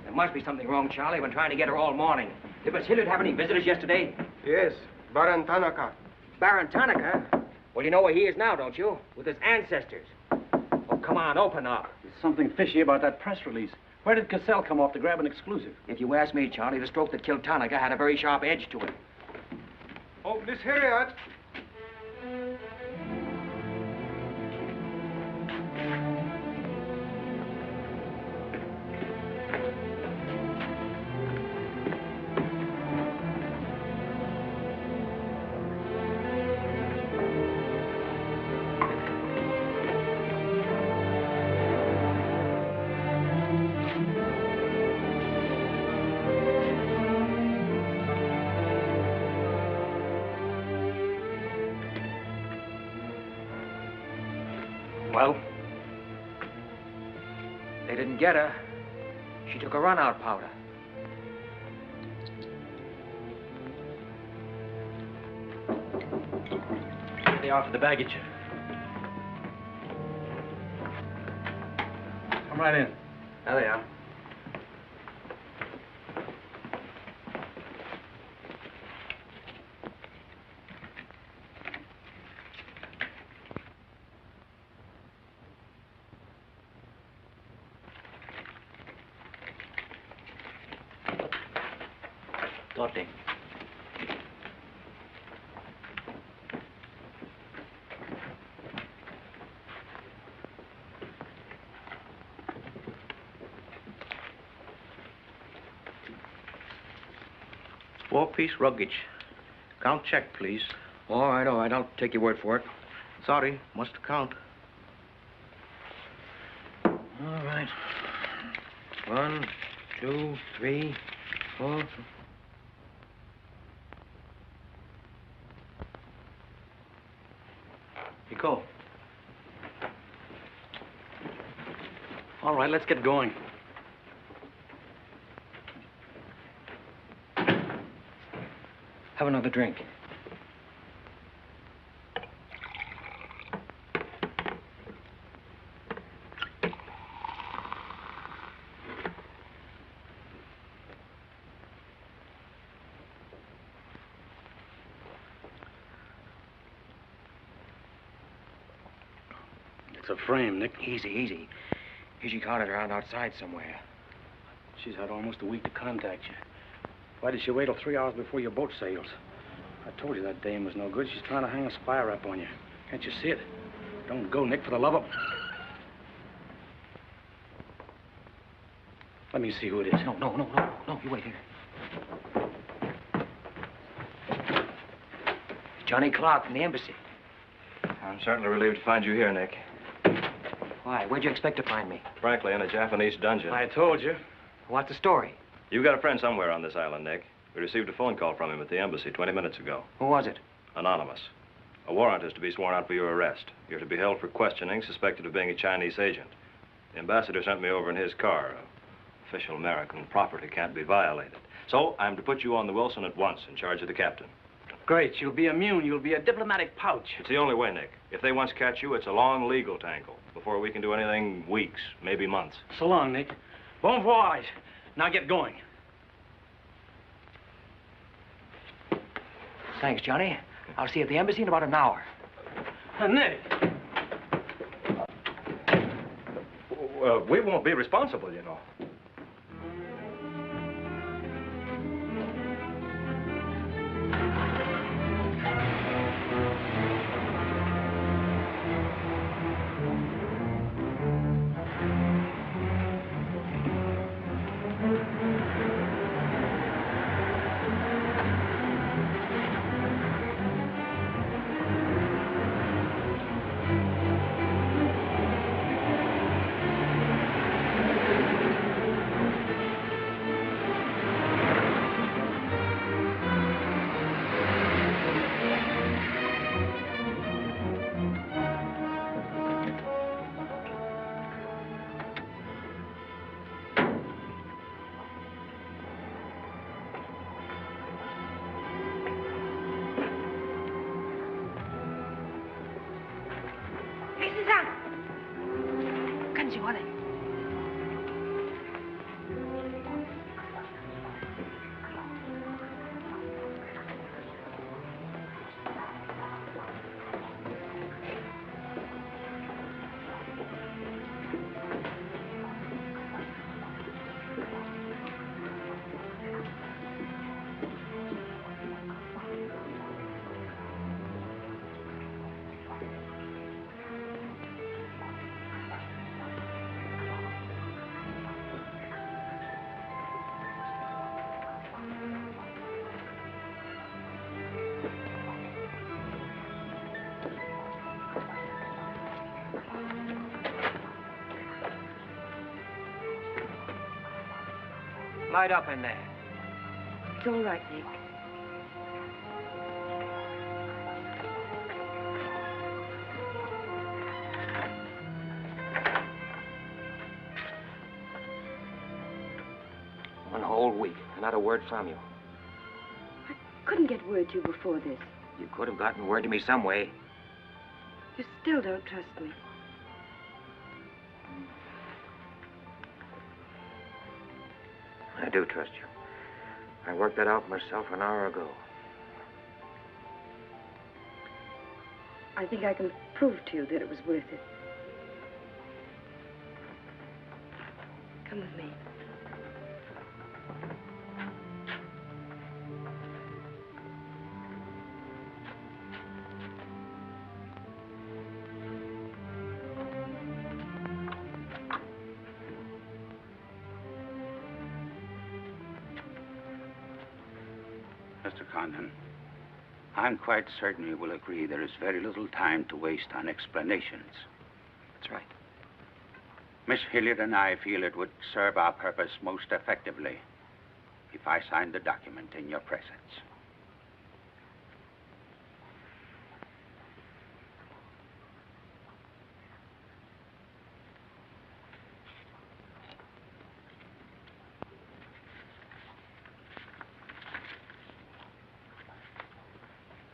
There must be something wrong, Charlie. I've been trying to get her all morning. Did Miss Hilliard have any visitors yesterday? Yes, Baron Tanaka. Baron Tanaka? Well, you know where he is now, don't you? With his ancestors. Oh, come on, open up. There's something fishy about that press release. Where did Cassell come off to grab an exclusive? If you ask me, Charlie, the stroke that killed Tanaka had a very sharp edge to it. Oh, Miss Hilliard. Well, they didn't get her. She took a run-out powder. They offered the baggage. Come right in. There they are. Dorte. Four-piece luggage. Count check, please. All right, I'll take your word for it. Sorry, must count. All right. 1, 2, 3, 4. You go. All right, let's get going. Have another drink. It's a frame, Nick. Easy. She caught it around outside somewhere. She's had almost a week to contact you. Why did she wait till 3 hours before your boat sails? I told you that dame was no good. She's trying to hang a spy rap on you. Can't you see it? Don't go, Nick, for the love of... Let me see who it is. No. You wait here. Johnny Clark from the embassy. I'm certainly relieved to find you here, Nick. Why? Where'd you expect to find me? Frankly, in a Japanese dungeon. I told you. What's the story? You've got a friend somewhere on this island, Nick. We received a phone call from him at the embassy 20 minutes ago. Who was it? Anonymous. A warrant is to be sworn out for your arrest. You're to be held for questioning, suspected of being a Chinese agent. The ambassador sent me over in his car. Official American property can't be violated. So I'm to put you on the Wilson at once in charge of the captain. Great. You'll be immune. You'll be a diplomatic pouch. It's the only way, Nick. If they once catch you, it's a long legal tangle. Before we can do anything, weeks, maybe months. So long, Nick. Bon voyage. Now get going. Thanks, Johnny. I'll see you at the embassy in about an hour. Nick! We won't be responsible, you know. 上，跟住我嚟。Light up in there. It's all right, Nick. One whole week, not a word from you. Couldn't get word to you before this. You could have gotten word to me some way. You still don't trust me. I do trust you. I worked that out myself an hour ago. I think I can prove to you that it was worth it. Come with me. Mr. Condon, I'm quite certain you will agree there is very little time to waste on explanations. That's right. Miss Hilliard and I feel it would serve our purpose most effectively if I signed the document in your presence.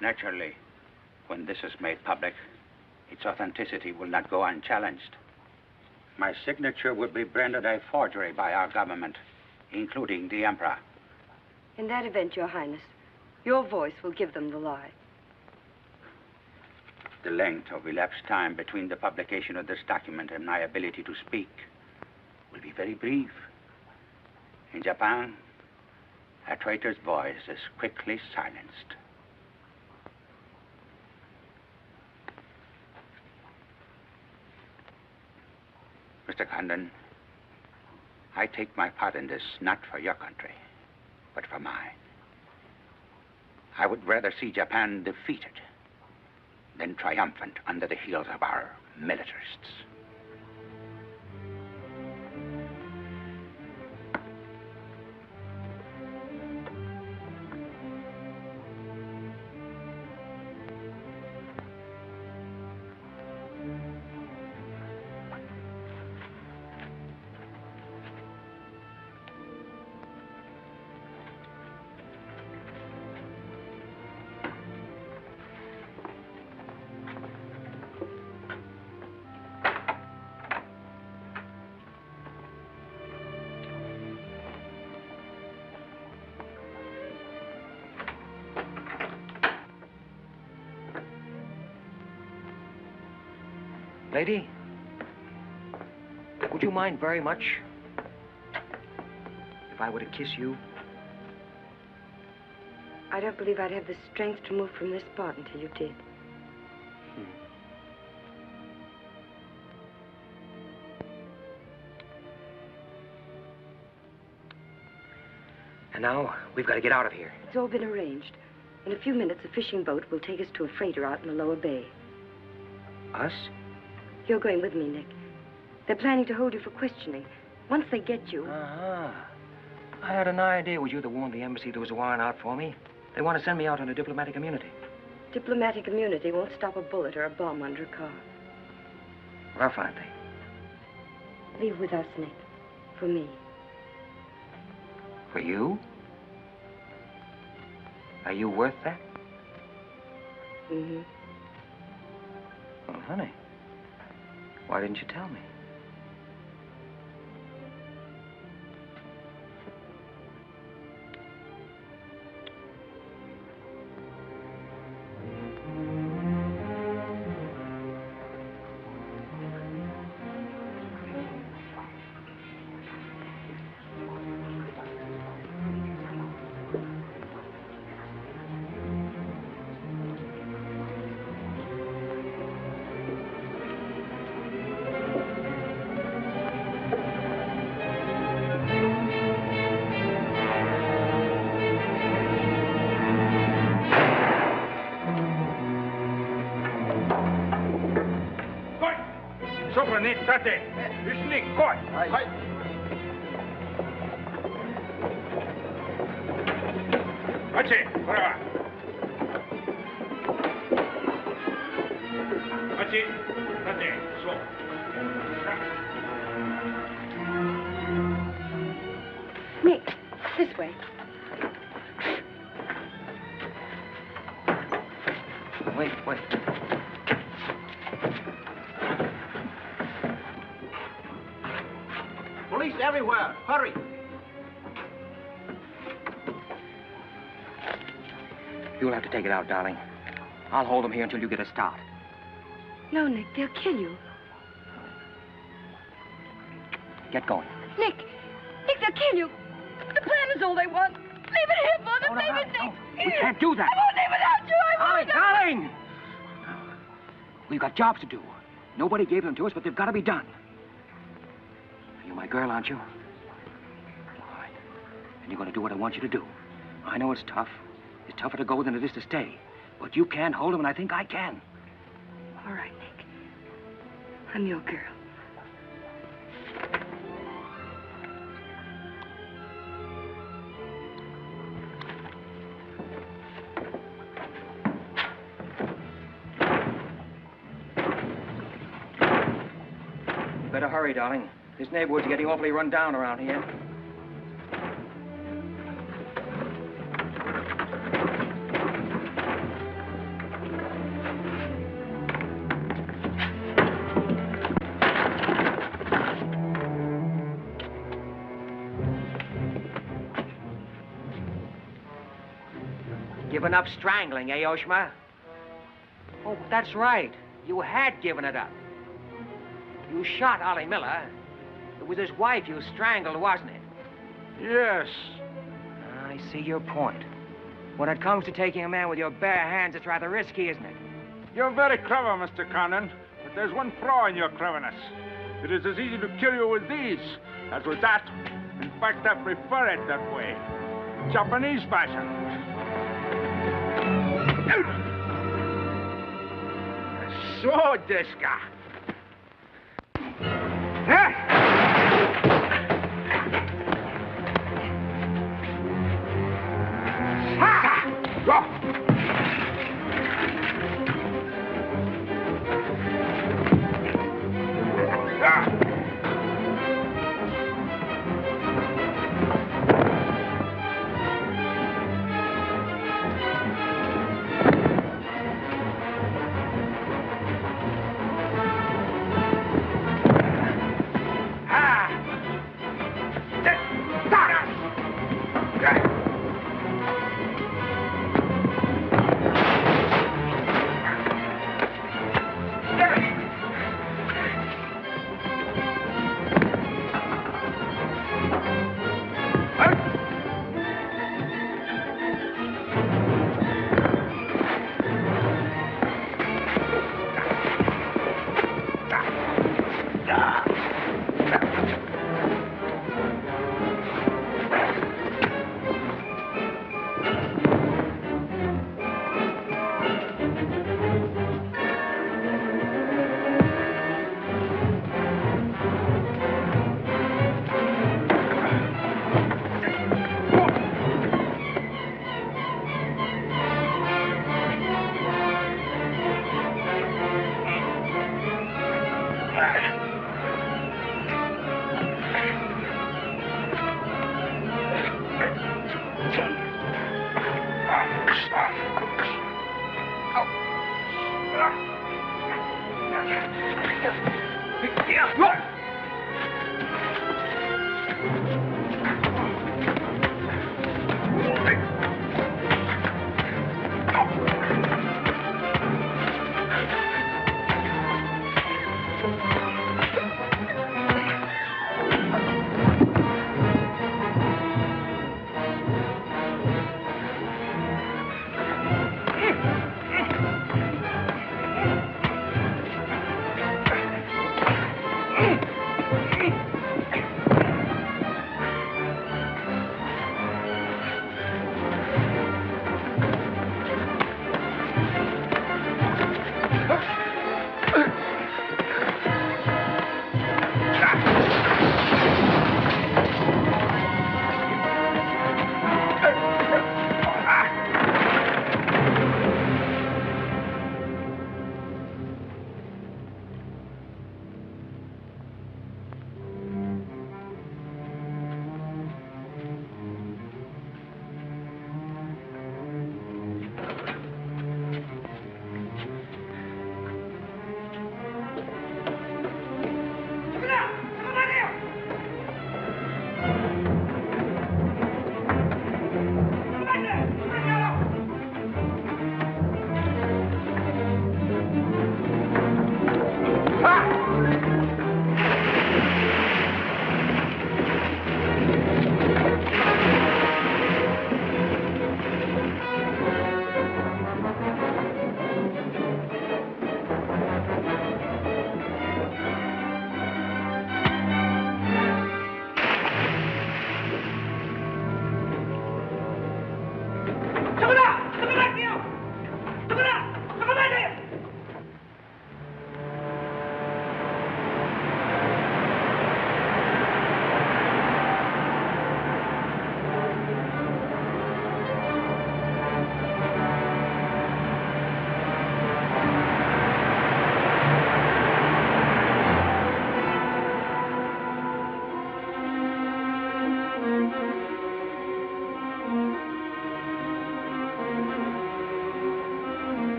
Naturally, when this is made public, its authenticity will not go unchallenged. My signature would be branded a forgery by our government, including the Emperor. In that event, Your Highness, your voice will give them the lie. The length of elapsed time between the publication of this document and my ability to speak will be very brief. In Japan, a traitor's voice is quickly silenced. Mr. Condon, I take my part in this not for your country, but for mine. I would rather see Japan defeated than triumphant under the heels of our militarists. Lady, would you mind very much if I were to kiss you? I don't believe I'd have the strength to move from this spot until you did. And now, we've got to get out of here. It's all been arranged. In a few minutes, a fishing boat will take us to a freighter out in the lower bay. Us? You're going with me, Nick. They're planning to hold you for questioning. Once they get you... Uh-huh. I had an idea it was you that warned the embassy there was a warrant out for me. They want to send me out on a diplomatic immunity. Diplomatic immunity won't stop a bullet or a bomb under a car. Rough, aren't they? Leave with us, Nick. For me. For you? Are you worth that? Mm-hmm. Oh, honey. Why didn't you tell me? Tate, Sneak, koi. Achi, brava. Achi, Tate, so. Nick, this way. Wait. Police everywhere. Hurry. You'll have to take it out, darling. I'll hold them here until you get a start. No, Nick, they'll kill you. Get going. Nick, they'll kill you. The plan is all they want. Leave it here, Mother. Leave it, Nick. We can't do that. I won't leave without you. I won't. Darling! We've got jobs to do. Nobody gave them to us, but they've got to be done. You're my girl, aren't you? All right. And you're going to do what I want you to do. I know it's tough. It's tougher to go than it is to stay. But you can hold them, and I think I can. All right, Nick. I'm your girl. Better hurry, darling. This neighborhood's getting awfully run down around here. Given up strangling, eh, Oshma? Oh, that's right. You had given it up. You shot Ollie Miller. It was his wife you strangled, wasn't it? Yes. I see your point. When it comes to taking a man with your bare hands, it's rather risky, isn't it? You're very clever, Mr. Condon, but there's one flaw in your cleverness. It is as easy to kill you with these as with that. In fact, I prefer it that way. Japanese fashion. So, Deska.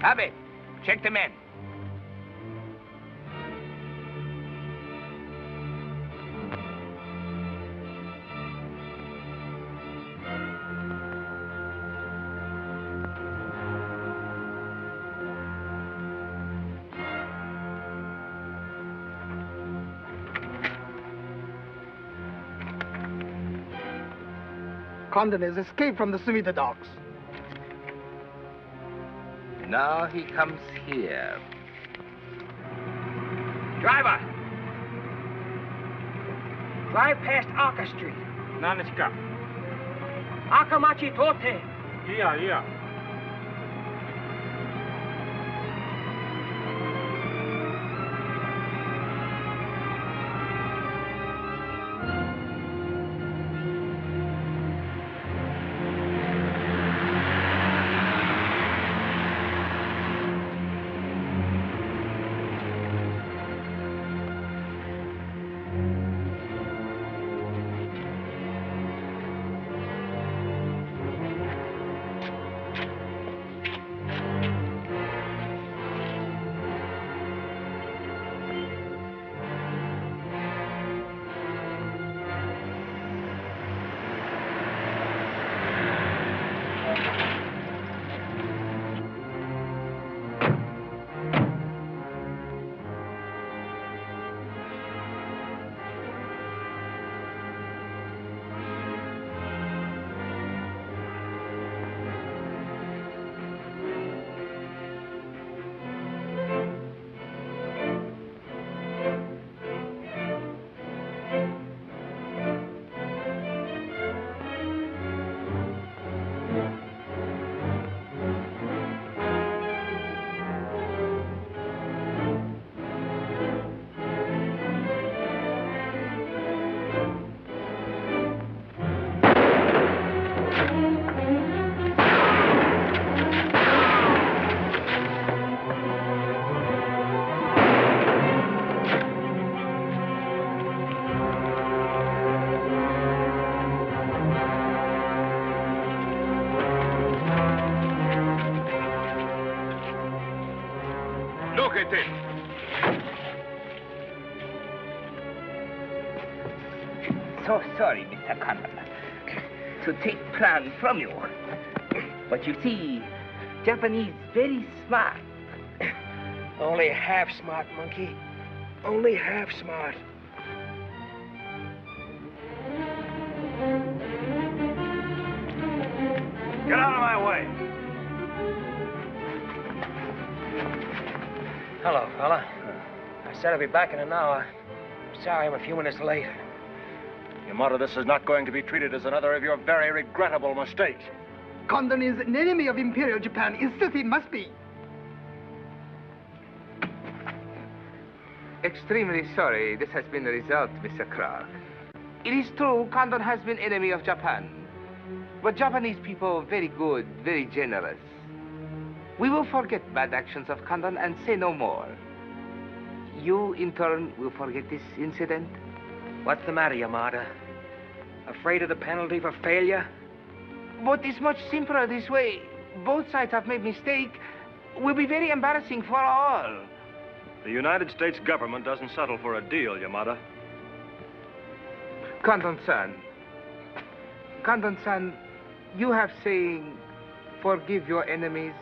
Abbott, check the men. Condon has escaped from the Sumida docks. Now he comes here. Driver! Drive past Arca Street. Nanishka. Akamachi Tote. Yeah. Look at it. So sorry, Mr. Condon, to take plan from you. But you see, Japanese very smart. Only half smart, monkey. Only half smart. Get out of my way. Hello, fella. I said I'd be back in an hour. Sorry I'm a few minutes late. Yamada, this is not going to be treated as another of your very regrettable mistakes. Condon is an enemy of Imperial Japan. Insist it must be. Extremely sorry this has been the result, Mr. Clark. It is true Condon has been enemy of Japan. But Japanese people very good, very generous. We will forget bad actions of Condon and say no more. You, in turn, will forget this incident? What's the matter, Yamada? Afraid of the penalty for failure? But it's much simpler this way. Both sides have made mistake. Will be very embarrassing for all. The United States government doesn't settle for a deal, Yamada. Condon-san, you have saying, forgive your enemies.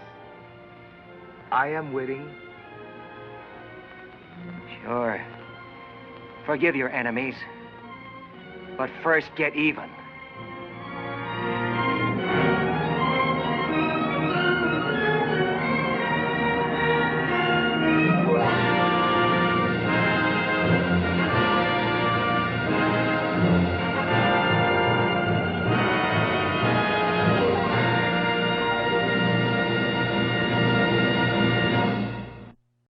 I am willing. Sure. Forgive your enemies. But first get even.